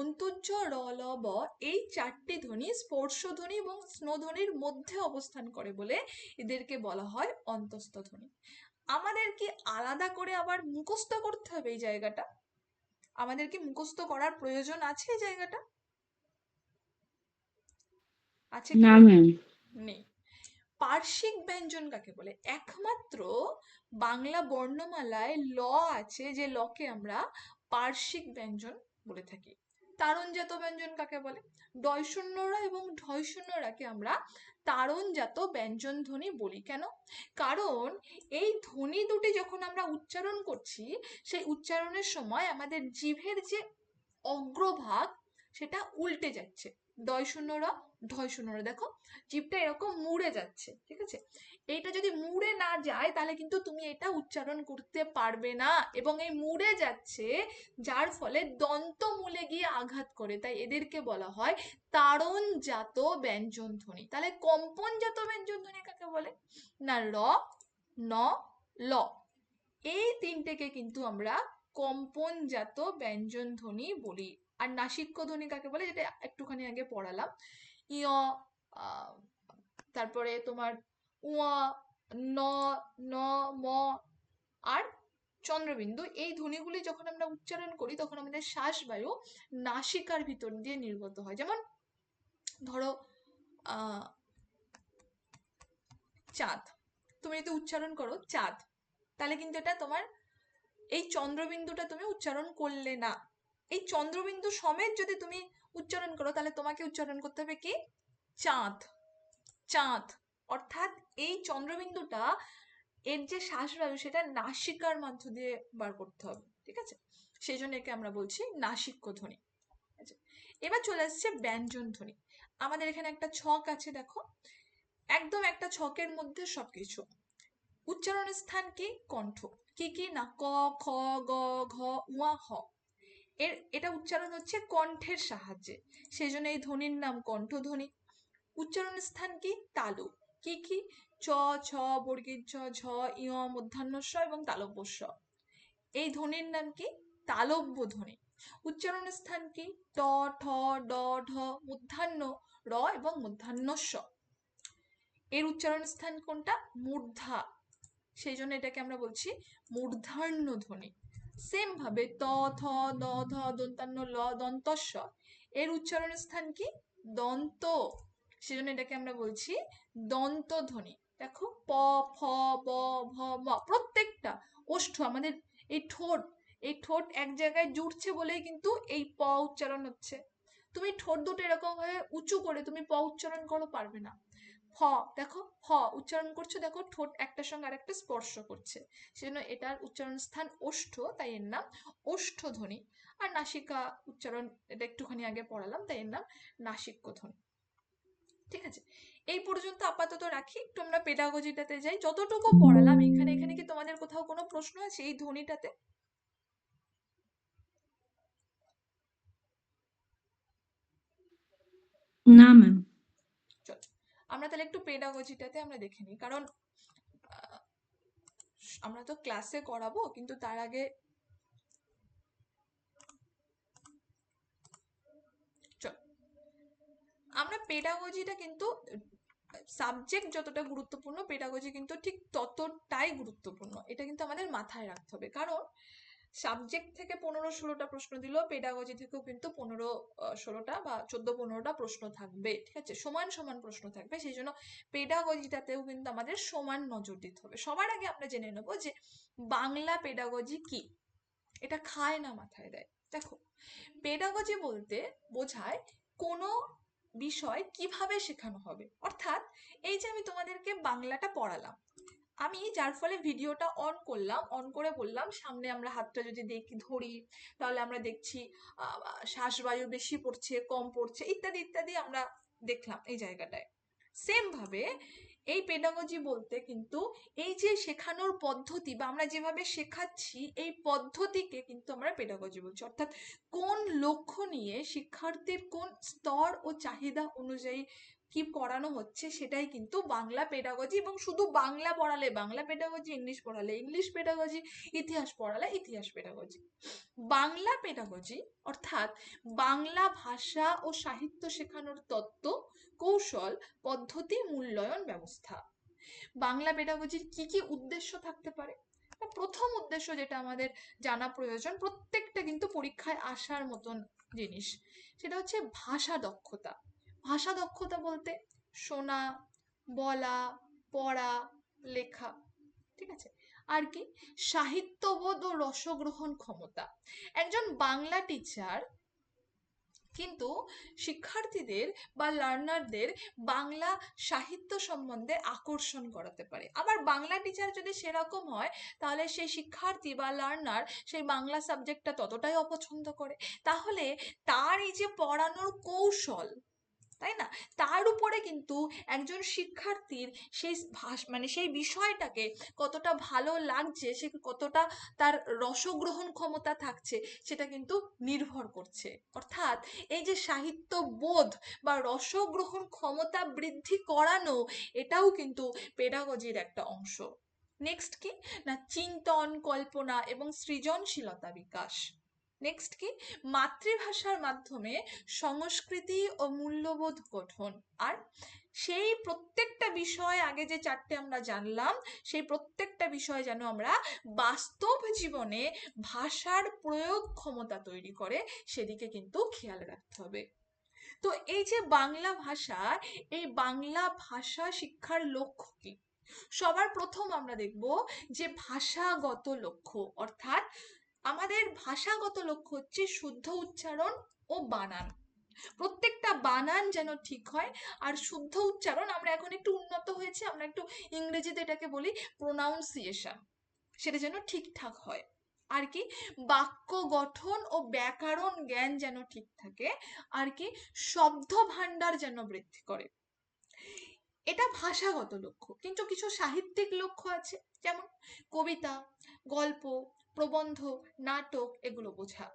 S1: অন্তর্য র ল ব এই চারটি ধ্বনি স্পর্শ ধ্বনি এবং স্নোধ্বনির মধ্যে অবস্থান করে বলে এদেরকে বলা হয় অন্তস্থ ধ্বনি। আমাদের কি আলাদা করে আবার মুখস্থ করতে হবে এই জায়গাটা? আমাদের কি মুখস্থ করার প্রয়োজন আছে এই জায়গাটা? আছে কি
S2: না
S1: বলো?
S2: ম্যাম।
S1: নেই। পার্শ্বিক ব্যঞ্জন কাকে বলে? একমাত্র বাংলা বর্ণমালায় ল আছে যে লকে আমরা পার্শ্বিক ব্যঞ্জন বলে থাকি। তারণজাত ব্যঞ্জন কাকে বলে? ডয়শূন্যরা এবং ঢয়শূন্যরাকে আমরা তারণজাত ব্যঞ্জন ধ্বনি বলি। কেন? কারণ এই ধ্বনি দুটি যখন আমরা উচ্চারণ করছি, সেই উচ্চারণের সময় আমাদের জিভের যে অগ্রভাগ সেটা উল্টে যাচ্ছে। ডয়শূন্যরা ঢয়শূন্যরা, দেখো জিভটা এরকম মুড়ে যাচ্ছে, ঠিক আছে? এইটা যদি মুড়ে না যায় তাহলে কিন্তু তুমি এটা উচ্চারণ করতে পারবে না, এবং এই মুড়ে যাচ্ছে যার ফলে দন্তমূলে গিয়ে আঘাত করে, তাই এদেরকে বলা হয় তাড়নজাত ব্যঞ্জন ধ্বনি। তাহলে কম্পনজাত ব্যঞ্জন ধ্বনি কাকে বলে? না, র, ন, ল, এই তিনটেকে কিন্তু আমরা কম্পনজাত ব্যঞ্জন ধ্বনি বলি। আর নাসিক্য ধ্বনি কাকে বলে, যেটা একটুখানি আগে পড়ালাম, ইয়, তারপরে তোমার উয়া, ন, ন, ম আর চন্দ্রবিন্দু, এই ধ্বনিগুলি যখন আমরা উচ্চারণ করি তখন আমাদের শ্বাসবায়ু নাসিকার ভিতর দিয়ে নির্গত হয়। যেমন ধরো চাঁদ, তুমি যদি উচ্চারণ করো চাঁদ, তাহলে কিন্তু এটা তোমার এই চন্দ্রবিন্দুটা তুমি উচ্চারণ করলে না। এই চন্দ্রবিন্দু সমেত যদি তুমি উচ্চারণ করো তাহলে তোমাকে উচ্চারণ করতে হবে কি? চাঁদ, চাঁদ। অর্থাৎ এই চন্দ্রবিন্দুটা এর যে শ্বাসবায়ু সেটা নাসিকার মধ্য দিয়ে বার করতে হবে, ঠিক আছে? সেই জন্য একে আমরা বলছি নাসিক্য ধ্বনি। এবার চলে আসছে ব্যঞ্জন ধ্বনি। আমাদের এখানে একটা ছক আছে, দেখো, একদম একটা ছকের মধ্যে সবকিছু। উচ্চারণের স্থান কি? কণ্ঠ। কি কি? না, ক, খ, গ, ঘ, উয়া, হ। এটা উচ্চারণ হচ্ছে কণ্ঠের সাহায্যে, সেই জন্য এই ধ্বনির নাম কণ্ঠধ্বনি। উচ্চারণের স্থান কি? তালু। কি কি? চ, ছ, বর্গীয় ছ, ঝ, ইয়, মূর্ধন্য ষ এবং তালব্য ষ। এই ধ্বনির নাম কি? তালব্য ধ্বনি। উচ্চারণের স্থান কি? ট, ঠ, ড, ঢ, মূর্ধন্য র এবং মূর্ধন্য ষ। এর উচ্চারণ স্থান কোনটা? মূর্ধা, সেই জন্য এটাকে আমরা বলছি মূর্ধন্য ধ্বনি। সেম ভাবে ত, থ, দ, ধ, দন্তান্ন ল, দন্তস্ব, এর উচ্চারণ স্থান কি? দন্ত, সেজন্য এটাকে আমরা বলছি দন্ত ধ্বনি। দেখো প, ফ, ব, ভ, ম, প্রত্যেকটা ওষ্ঠ, আমাদের এই ঠোঁট, এই ঠোঁট এক জায়গায় জুড়ছে বলেই কিন্তু এই প উচ্চারণ হচ্ছে। তুমি ঠোঁট দুটো এরকম ভাবে উঁচু করে তুমি প উচ্চারণ করো, পারবে না। ফ, দেখো ফ উচ্চারণ করছো, দেখো ঠোঁট একটার সঙ্গে আরেকটা স্পর্শ করছে, সেজন্য এটার উচ্চারণ স্থান ওষ্ঠ, তাই এর নাম ওষ্ঠ ধ্বনি। আর নাসিকা উচ্চারণ, এটা একটুখানি আগে পড়ালাম, তাই এর নাম নাসিক্য ধ্বনি। ঠিক আছে, এই পর্যন্ত আপাতত রাখি, একটু আমরা পেডাগজিটাতে যাই। যতটুকু পড়ালাম এখানে, এখানে কি তোমাদের কোথাও কোনো প্রশ্ন আছে এই ধ্বনিটাতে?
S2: না ম্যাম।
S1: চল আমরা তাহলে একটু পেডাগজিটাতে আমরা দেখে নিই, কারণ আমরা তো ক্লাসে করাবো, কিন্তু তার আগে চল আমরা পেডাগজিটা কিন্তু, সাবজেক্ট যতটা গুরুত্বপূর্ণ পেডাগজি কিন্তু ঠিক ততটাই গুরুত্বপূর্ণ, এটা কিন্তু আমাদের মাথায় রাখতে হবে। কারণ সাবজেক্ট থেকে 15-16টা প্রশ্ন দিল, পেডাগজি থেকেও কিন্তু 15-16টা বা 14-15টা প্রশ্ন থাকবে, ঠিক আছে? সমান সমান প্রশ্ন থাকবে, সেই জন্য পেডাগজিটাতেও কিন্তু আমাদের সমান নজর দিতে হবে। সবার আগে আমরা জেনে নেব যে বাংলা পেডাগজি কি, এটা খায় না মাথায় দেয়। দেখো, পেডাগজি বলতে বোঝায় কোনো বিষয় কিভাবে শেখানো হবে। অর্থাৎ এই যে আমি তোমাদেরকে বাংলাটা পড়ালাম, আমি যার ফলে ভিডিওটা অন করলাম, অন করে বললাম সামনে আমরা হাতটা যদি দেখি ধরি তাহলে আমরা দেখছি শ্বাসবায়ু বেশি পড়ছে কম পড়ছে ইত্যাদি ইত্যাদি আমরা দেখলাম এই জায়গাটায়। সেম ভাবে এই পেডাগজি বলতে কিন্তু এই যে শেখানোর পদ্ধতি বা আমরা যেভাবে শেখাচ্ছি এই পদ্ধতিকে কিন্তু আমরা পেডাগজি বলছি, অর্থাৎ কোন লক্ষ্য নিয়ে শিক্ষার্থীর কোন স্তর ও চাহিদা অনুযায়ী কি পড়ানো হচ্ছে সেটাই কিন্তু বাংলা পেডাগজি। এবং শুধু বাংলা পড়ালে বাংলা পেডাগজি, ইংলিশ পড়ালে ইংলিশ পেডাগজি, ইতিহাস পড়ালে ইতিহাস পেডাগজি। বাংলা পেডাগজি অর্থাৎ বাংলা ভাষা ও সাহিত্য শেখানোর তত্ত্ব, কৌশল, পদ্ধতি, মূল্যায়ন ব্যবস্থা। বাংলা পেডাগজির কি কি উদ্দেশ্য থাকতে পারে? প্রথম উদ্দেশ্য যেটা আমাদের জানা প্রয়োজন, প্রত্যেকটা কিন্তু পরীক্ষায় আসার মতন জিনিস, সেটা হচ্ছে ভাষা দক্ষতা। ভাষা দক্ষতা বলতে শোনা, বলা, পড়া, লেখা, ঠিক আছে? আর কি সাহিত্যবোধ ও রসগ্রহণ ক্ষমতা। একজন বাংলা টিচার কিন্তু শিক্ষার্থীদের বা লার্নারদের বাংলা সাহিত্য সম্বন্ধে আকর্ষণ করাতে পারে। আবার বাংলা টিচার যদি সেরকম হয় তাহলে সেই শিক্ষার্থী বা লার্নার সেই বাংলা সাবজেক্টটা ততটাই অপছন্দ করে। তাহলে তার এই যে পড়ানোর কৌশল, তাই না, তার উপরে কিন্তু একজন শিক্ষার্থীর সেই মানে সেই বিষয়টাকে কতটা ভালো লাগছে, সে কতটা তার রসগ্রহণ ক্ষমতা থাকছে সেটা কিন্তু নির্ভর করছে। অর্থাৎ এই যে সাহিত্য বোধ বা রসগ্রহণ ক্ষমতা বৃদ্ধি করানো, এটাও কিন্তু পেডাগজির একটা অংশ। নেক্সট কি না, চিন্তন, কল্পনা এবং সৃজনশীলতা বিকাশ। নেক্সট কি, মাতৃভাষার মাধ্যমে সংস্কৃতি ও মূল্যবোধ গঠন। আর সেই প্রত্যেকটা বিষয় আগে যে চারটে আমরা জানলাম, সেই প্রত্যেকটা বিষয় যেন আমরা বাস্তব জীবনে ভাষার প্রয়োগ ক্ষমতা তৈরি করে সেদিকে কিন্তু খেয়াল রাখতে হবে। তো এই যে বাংলা ভাষা, এই বাংলা ভাষা শিক্ষার লক্ষ্য কি? সবার প্রথম আমরা দেখব যে ভাষাগত লক্ষ্য, অর্থাৎ আমাদের ভাষাগত লক্ষ্য হচ্ছে শুদ্ধ উচ্চারণ ও বানান। প্রত্যেকটা বানান যেন ঠিক হয়, আর শুদ্ধ উচ্চারণ, আমরা এখন একটু উন্নত হয়েছে, আমরা একটু ইংরেজিতে এটাকে বলি প্রোনাউন্সিয়েশন, সেটা যেন ঠিকঠাক হয়। আর কি বাক্য গঠন ও ব্যাকরণ জ্ঞান যেন ঠিক থাকে। আর কি শব্দ ভান্ডার যেন বৃদ্ধি করে। এটা ভাষাগত লক্ষ্য। কিন্তু কিছু সাহিত্যিক লক্ষ্য আছে, যেমন কবিতা, গল্প, প্রবন্ধ, নাটক, এগুলো বোঝা।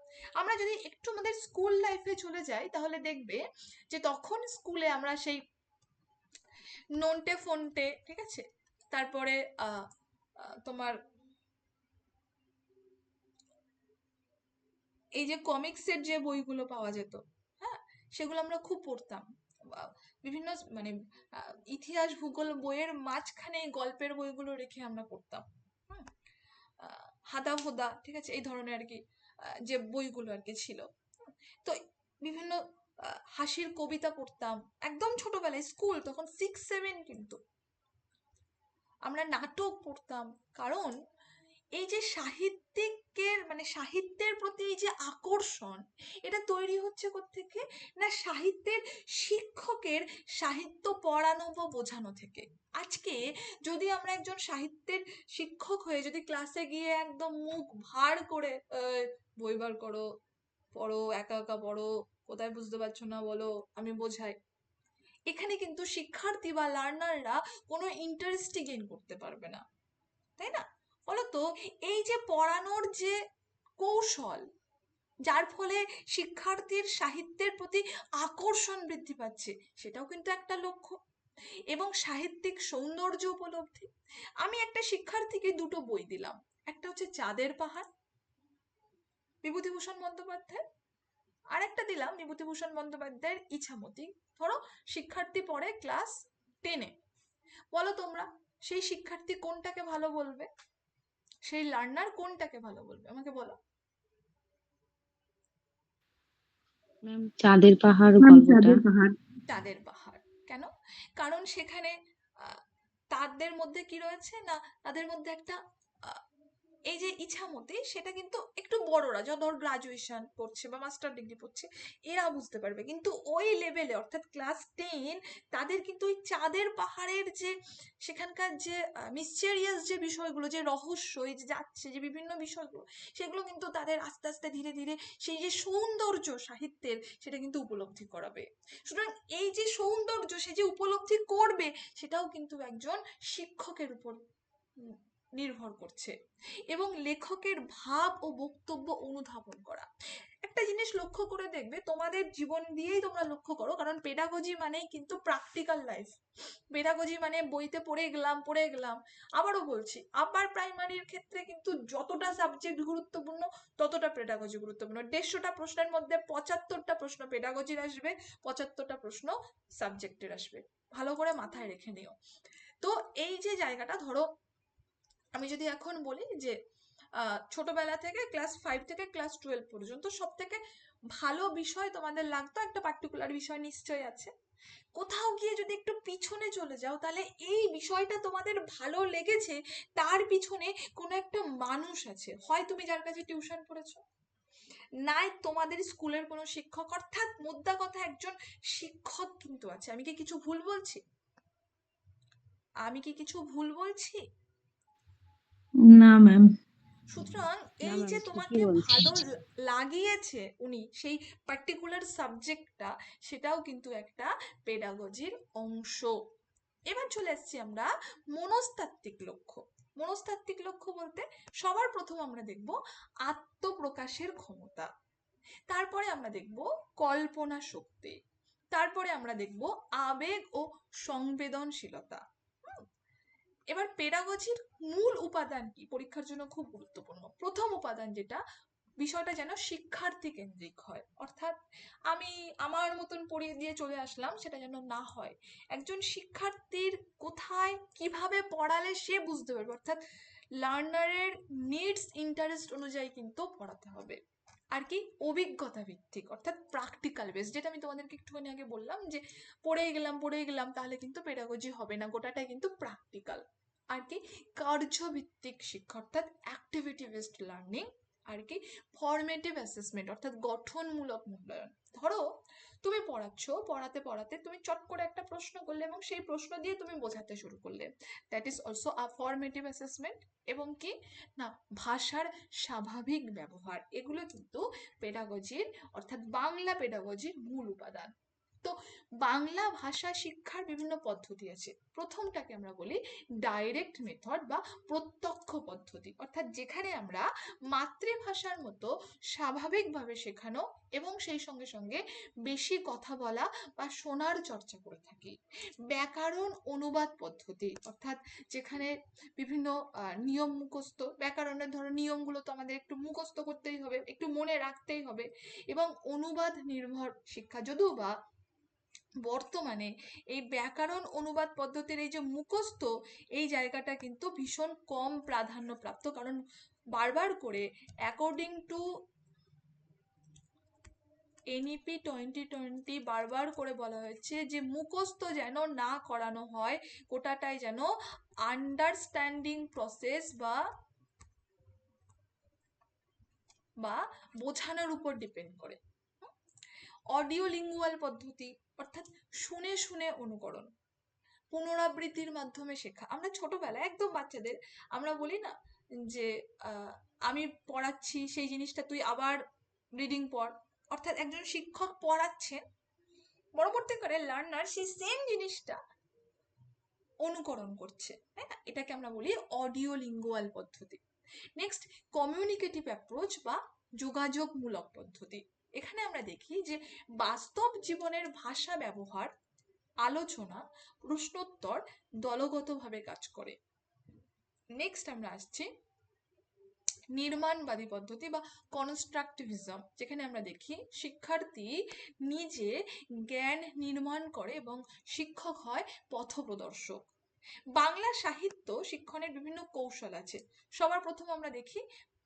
S1: আমরা যদি একটু আমাদের স্কুল লাইফে চলে যাই তাহলে দেখবে যে তখন স্কুলে আমরা সেই নন্টে ফন্টে, ঠিক আছে, তারপরে তোমার এই যে কমিক্সের যে বইগুলো পাওয়া যেত, হ্যাঁ, সেগুলো আমরা খুব পড়তাম। বিভিন্ন মানে ইতিহাস ভূগোল বইয়ের মাঝখানে এই গল্পের বইগুলো রেখে আমরা পড়তাম। হাদা হোদা, ঠিক আছে, এই ধরনের আর কি যে বইগুলো আর কি ছিল। তো বিভিন্ন হাসির কবিতা পড়তাম একদম ছোটবেলায়, স্কুল তখন 6-7, কিন্তু আমরা নাটক পড়তাম। কারণ এই যে সাহিত্যিকের মানে সাহিত্যের প্রতি এই যে আকর্ষণ, এটা তৈরি হচ্ছে কোত্থেকে না, সাহিত্যের শিক্ষকের সাহিত্য পড়ানো বা বোঝানো থেকে। আজকে যদি আমরা একজন সাহিত্যের শিক্ষক হয়ে যদি ক্লাসে গিয়ে একদম মুখ ভার করে বই বার করো, পড়ো, একা একা পড়ো, কোথায় বুঝতে পারছো না বলো, আমি বোঝাই, এখানে কিন্তু শিক্ষার্থী বা লার্নাররা কোনো ইন্টারেস্টই গেইন করতে পারবে না, তাই না? বলতো এই যে পড়ানোর যে কৌশল, যার ফলে শিক্ষার্থীর সাহিত্যের প্রতি আকর্ষণ বৃদ্ধি পাচ্ছে, সেটাও কিন্তু একটা লক্ষ্য। এবং সাহিত্যিক সৌন্দর্য উপলব্ধি। আমি একটা শিক্ষার্থীকে দুটো বই দিলাম, একটা হচ্ছে চাঁদের পাহাড়, বিভূতিভূষণ বন্দ্যোপাধ্যায়, আর একটা দিলাম বিভূতিভূষণ বন্দ্যোপাধ্যায়ের ইছামতি। ধরো শিক্ষার্থী পড়ে ক্লাস 10-এ, বলো তোমরা সেই শিক্ষার্থী কোনটাকে ভালো বলবে, সেই লার্নার কোনটাকে ভালো বলবে, আমাকে বলো।
S2: ম্যাম চাঁদের পাহাড় গল্পটা।
S1: চাঁদের পাহাড় কেন? কারণ সেখানে তাদের মধ্যে কি রয়েছে না, তাদের মধ্যে একটা এই যে ইছামতি, সেটা কিন্তু একটু বড়রা, যা ধর গ্রাজুয়েশন পড়ছে বা মাস্টার ডিগ্রি পড়ছে, এরা বুঝতে পারবে। কিন্তু ওই লেভেলে অর্থাৎ ক্লাস 10, তাদের কিন্তু ওই চাঁদের পাহাড়ের যে সেখানকার যে মিস্টেরিয়াস যে বিষয়গুলো, যে রহস্য, এই যে যাচ্ছে যে বিভিন্ন বিষয়গুলো, সেগুলো কিন্তু তাদের আস্তে আস্তে ধীরে ধীরে সেই যে সৌন্দর্য সাহিত্যের, সেটা কিন্তু উপলব্ধি করাবে। সুতরাং এই যে সৌন্দর্য সে যে উপলব্ধি করবে, সেটাও কিন্তু একজন শিক্ষকের উপর নির্ভর করছে। এবং লেখকের ভাব ও বক্তব্য অনুধাবন করা। একটা জিনিস লক্ষ্য করে দেখবে, তোমাদের জীবন দিয়েই তোমরা লক্ষ্য করো, কারণ পেডাগজি মানেই কিন্তু প্র্যাকটিক্যাল লাইফ। পেডাগজি মানে বইতে পড়ে গেলাম। আবারও বলছি, আপার প্রাইমারির ক্ষেত্রে কিন্তু যতটা সাবজেক্ট গুরুত্বপূর্ণ, ততটা পেডাগজি গুরুত্বপূর্ণ। 150টা প্রশ্নের মধ্যে 75টা প্রশ্ন পেডাগজির আসবে, 75টা প্রশ্ন সাবজেক্টের আসবে। ভালো করে মাথায় রেখে নিও। তো এই যে জায়গাটা, ধরো আমি যদি এখন বলি যে ছোটবেলা থেকে ক্লাস 5 থেকে ক্লাস 12 পর্যন্ত সব থেকে ভালো বিষয় তোমাদের লাগতো, একটা পার্টিকুলার বিষয় নিশ্চয়ই আছে। কোথাও গিয়ে যদি একটু পিছনে চলে যাও, তাহলে এই বিষয়টা তোমাদের ভালো লেগেছে, তার পিছনে কোনো একটা মানুষ আছে। হয় তুমি যার কাছে টিউশন পড়েছো, নাই তোমাদের স্কুলের কোনো শিক্ষক, অর্থাৎ মোদ্দা কথা একজন শিক্ষক কিন্তু আছে। আমি কি কিছু ভুল বলছি? আমি কি কিছু ভুল বলছি?
S2: না ম্যাম।
S1: সুতরাং
S2: না
S1: এই
S2: ম্যাম,
S1: যে
S2: ঠিকই
S1: তোমাকে
S2: বলছেন।
S1: ভালো লাগিয়েছে উনি সেই পার্টিকুলার সাবজেক্টটা, সেটাও কিন্তু একটা পেডাগজির অংশ। এবার চলে আসছি আমরা মনস্তাত্ত্বিক লক্ষ্য। মনস্তাত্ত্বিক লক্ষ্য বলতে সবার প্রথম আমরা দেখব আত্মপ্রকাশের ক্ষমতা, তারপরে আমরা দেখব কল্পনা শক্তি, তারপরে আমরা দেখব আবেগ ও সংবেদনশীলতা। এবার পেডাগজির মূল উপাদান কি, পরীক্ষার জন্য খুব গুরুত্বপূর্ণ। প্রথম উপাদান যেটা, বিষয়টা যেন শিক্ষার্থী কেন্দ্রিক হয়, অর্থাৎ আমি আমার মতন পড়িয়ে দিয়ে চলে আসলাম, সেটা যেন না হয়। একজন শিক্ষার্থীর কোথায় কিভাবে পড়ালে সে বুঝতে পারবে, অর্থাৎ লার্নারের নিডস ইন্টারেস্ট অনুযায়ী কিন্তু পড়াতে হবে। আর কি, অভিজ্ঞতা ভিত্তিক, অর্থাৎ প্র্যাকটিক্যাল বেস, যেটা আমি তোমাদেরকে একটুখানি আগে বললাম, যে পড়েই গেলাম তাহলে কিন্তু পেডাগজি হবে না, গোটাটাই কিন্তু প্র্যাকটিক্যাল। আর কি, কার্যভিত্তিক শিক্ষা, অর্থাৎ অ্যাক্টিভিটি বেসড লার্নিং। আর কি, ফর্মেটিভ অ্যাসেসমেন্ট, অর্থাৎ গঠনমূলক মূল্যায়ন। ধরো তুমি পড়াতে পড়াতে তুমি চট করে একটা প্রশ্ন করলে এবং সেই প্রশ্ন দিয়ে তুমি বোঝাতে শুরু করলে, that is also a formative assessment. এবং কি না, ভাষার স্বাভাবিক ব্যবহার, এগুলো কিন্তু পেডাগজির, অর্থাৎ বাংলা পেডাগজির মূল উপাদান। তো বাংলা ভাষা শিক্ষার বিভিন্ন পদ্ধতি আছে। প্রথমটাকে আমরা বলি ডাইরেক্ট মেথড বা প্রত্যক্ষ পদ্ধতি, অর্থাৎ যেখানে আমরা মাতৃভাষার মতো স্বাভাবিকভাবে শেখানো এবং সেই সঙ্গে সঙ্গে বেশি কথা বলা বা শোনার চর্চা করে থাকি। ব্যাকরণ অনুবাদ পদ্ধতি, অর্থাৎ যেখানে বিভিন্ন নিয়ম মুখস্থ, ব্যাকরণের ধরো নিয়মগুলো তো আমাদের একটু মুখস্থ করতেই হবে, একটু মনে রাখতেই হবে। এবং অনুবাদ নির্ভর শিক্ষা, যদিও বা বর্তমানে এই ব্যাকরণ অনুবাদ পদ্ধতির এই যে মুখস্থ, এই জায়গাটা কিন্তু ভীষণ কম প্রাধান্য প্রাপ্ত, কারণ বারবার করে অ্যাকর্ডিং টু এনইপি 2020 বারবার করে বলা হয়েছে যে মুখস্থ যেন না করানো হয়, গোটাটাই যেন আন্ডারস্ট্যান্ডিং প্রসেস বা বোঝানোর উপর ডিপেন্ড করে। অডিও লিঙ্গুয়াল পদ্ধতি, অর্থাৎ শুনে শুনে অনুকরণ, পুনরাবৃত্তির মাধ্যমে শেখা। আমরা ছোটবেলায় একদম বাচ্চাদের আমরা বলি না যে আমি পড়াচ্ছি সেই জিনিসটা তুই আবার রিডিং পড়, অর্থাৎ একজন শিক্ষক পড়াচ্ছেন, পরবর্তীকালে লার্নার সেই সেম জিনিসটা অনুকরণ করছে, তাই না? এটাকে আমরা বলি অডিও লিঙ্গুয়াল পদ্ধতি। নেক্সট, কমিউনিকেটিভ অ্যাপ্রোচ বা যোগাযোগমূলক পদ্ধতি। এখানে আমরা দেখি যে বাস্তব জীবনের ভাষা ব্যবহার, আলোচনা, প্রশ্নোত্তর দলগতভাবে কাজ করে। নেক্সট আমরা আসছি নির্মাণবাদী পদ্ধতি বা কনস্ট্রাকটিভিজম, যেখানে আমরা দেখি শিক্ষার্থী নিজে জ্ঞান নির্মাণ করে এবং শিক্ষক হয় পথপ্রদর্শক। বাংলা সাহিত্য শিক্ষণের বিভিন্ন কৌশল আছে। সবার প্রথম আমরা দেখি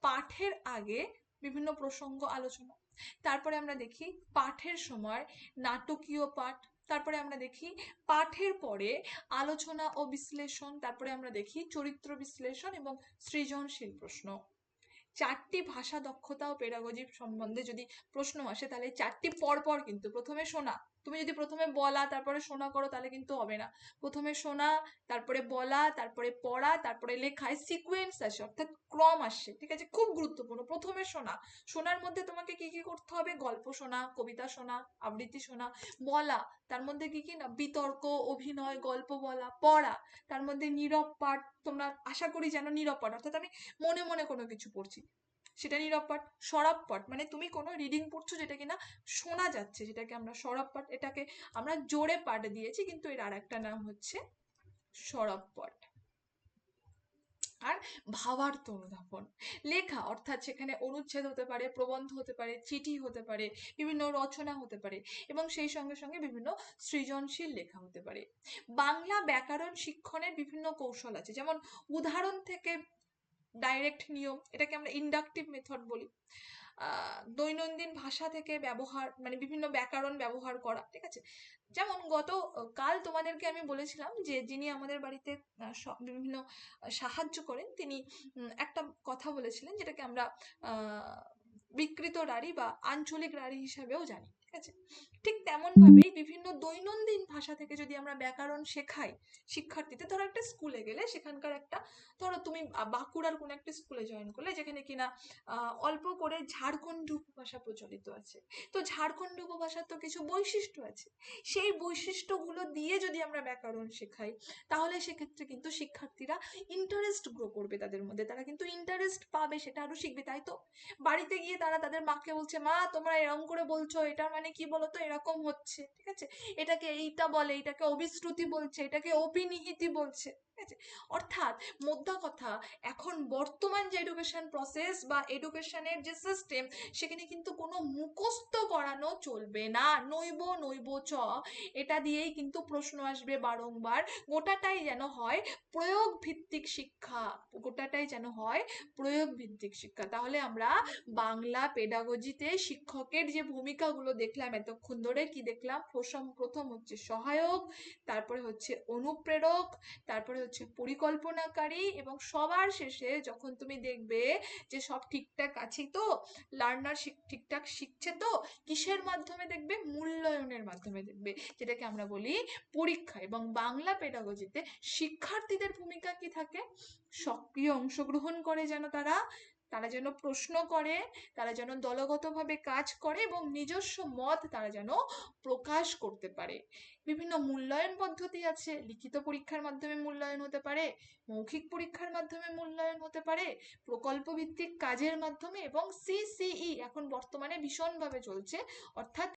S1: পাঠের আগে বিভিন্ন প্রসঙ্গ আলোচনা, তারপরে আমরা দেখি পাঠের সময় নাটকীয় পাঠ, তারপরে আমরা দেখি পাঠের পরে আলোচনা ও বিশ্লেষণ, তারপরে আমরা দেখি চরিত্র বিশ্লেষণ এবং সৃজনশীল প্রশ্ন। 4টি ভাষা দক্ষতা ও পেডাগজি সম্বন্ধে যদি প্রশ্ন আসে তাহলে 4টি পরপর, কিন্তু প্রথমে শোনা, তুমি যদি প্রথমে বলা তারপরে শোনা করো তাহলে কিন্তু হবে না। প্রথমে শোনা, তারপরে বলা, তারপরে পড়া, তারপরে লেখায় সিকোয়েন্স আসে, অর্থাৎ ক্রম আসে, ঠিক আছে? খুব গুরুত্বপূর্ণ। প্রথমে শোনা, শোনার মধ্যে তোমাকে কি কি করতে হবে? গল্প শোনা, কবিতা শোনা, আবৃত্তি শোনা। বলা, তার মধ্যে কি কি না, বিতর্ক, অভিনয়, গল্প বলা। পড়া, তার মধ্যে নীরব পাঠ, তোমরা আশা করি জানো নীরব পাঠ অর্থাৎ আমি মনে মনে কোনো কিছু পড়ছি, সেটা নীরব পাঠ। সরব পাঠ মানে তুমি কোনো রিডিং পড়ছো যেটা কিনা শোনা যাচ্ছে, যেটাকে আমরা সরব পাঠ। এটাকে আমরা জোরে পাঠ দিয়েছি, কিন্তু এর আর একটা নাম হচ্ছে সরব পাঠ। আর ভাবার্থ অনুধাবন, লেখা অর্থাৎ সেখানে অনুচ্ছেদ হতে পারে, প্রবন্ধ হতে পারে, চিঠি হতে পারে, বিভিন্ন রচনা হতে পারে, এবং সেই সঙ্গে সঙ্গে বিভিন্ন সৃজনশীল লেখা হতে পারে। বাংলা ব্যাকরণ শিক্ষণের বিভিন্ন কৌশল আছে, যেমন উদাহরণ থেকে ডাইরেক্ট নিয়ম, এটাকে আমরা ইন্ডাকটিভ মেথড বলি। দৈনন্দিন ভাষা থেকে ব্যবহার, মানে বিভিন্ন ব্যাকরণ ব্যবহার করা, ঠিক আছে? যেমন কাল তোমাদেরকে আমি বলেছিলাম যে যিনি আমাদের বাড়িতে বিভিন্ন সাহায্য করেন, তিনি একটা কথা বলেছিলেন যেটাকে আমরা বিকৃত রাঢ়ী বা আঞ্চলিক রাঢ়ী হিসাবেও জানি, ঠিক আছে? ঠিক তেমন ভাবেই বিভিন্ন দৈনন্দিন ভাষা থেকে যদি আমরা ব্যাকরণ শেখাই শিক্ষার্থীদের, ধরো একটা স্কুলে গেলে সেখানকার একটা, ধরো তুমি বাঁকুড়ার কোন একটা স্কুলে জয়েন করলে যেখানে কিনা অল্প করে ঝাড়খণ্ডী উপভাষা প্রচলিত আছে, তো ঝাড়খণ্ডী উপভাষার তো কিছু বৈশিষ্ট্য আছে, সেই বৈশিষ্ট্যগুলো দিয়ে যদি আমরা ব্যাকরণ শেখাই তাহলে সেক্ষেত্রে কিন্তু শিক্ষার্থীরা ইন্টারেস্ট গ্রো করবে, তাদের মধ্যে তারা কিন্তু ইন্টারেস্ট পাবে, সেটা আরো শিখবে। তাই তো বাড়িতে গিয়ে তারা তাদের মাকে বলছে, মা তোমরা এরকম করে বলছো, এটা মানে কি বলতো, এরকম হচ্ছে, ঠিক আছে? এটাকে এইটা বলে, এটাকে অবিশ্রুতি বলছে, এটাকে অপিনিহিতি বলছে, ঠিক আছে? অর্থাৎ মোদ্দা কথা, এখন বর্তমান যে এডুকেশন প্রসেস বা এডুকেশনের যে সিস্টেম, সেখানে কিন্তু কোনো মুখস্থ করানো চলবে না, নইব নইব চ, এটা দিয়েই কিন্তু প্রশ্ন আসবে বারংবার। গোটাটাই যেন হয় প্রয়োগ ভিত্তিক শিক্ষা, গোটাটাই যেন হয় প্রয়োগ ভিত্তিক শিক্ষা। তাহলে আমরা বাংলা পেডাগজিতে শিক্ষকের যে ভূমিকাগুলো দেখলাম এতক্ষণ ধরে, কি দেখলাম? প্রথম হচ্ছে সহায়ক, তারপরে হচ্ছে অনুপ্রেরক, তারপরে হচ্ছে পরিকল্পনাকারী, এবং সবার শেষে যখন তুমি দেখবে যে সব ঠিকঠাক আছে তো, লার্নার ঠিকঠাক শিখছে তো, কিসের মাধ্যমে দেখবে? মূল্যায়নের মাধ্যমে দেখবে, যেটাকে আমরা বলি পরীক্ষা। এবং বাংলা পেডাগজিতে শিক্ষার্থীদের ভূমিকা কি থাকে? সক্রিয় অংশগ্রহণ করে যেন তারা তারা যেন প্রশ্ন করে, তারা যেন দলগতভাবে কাজ করে, এবং নিজস্ব মত তারা যেন প্রকাশ করতে পারে। বিভিন্ন মূল্যায়ন পদ্ধতি আছে, লিখিত পরীক্ষার মাধ্যমে মূল্যায়ন হতে পারে, মৌখিক পরীক্ষার মাধ্যমে মূল্যায়ন হতে পারে, প্রকল্প ভিত্তিক কাজের মাধ্যমে, এবং সিসিই এখন বর্তমানে ভীষণভাবে চলছে, অর্থাৎ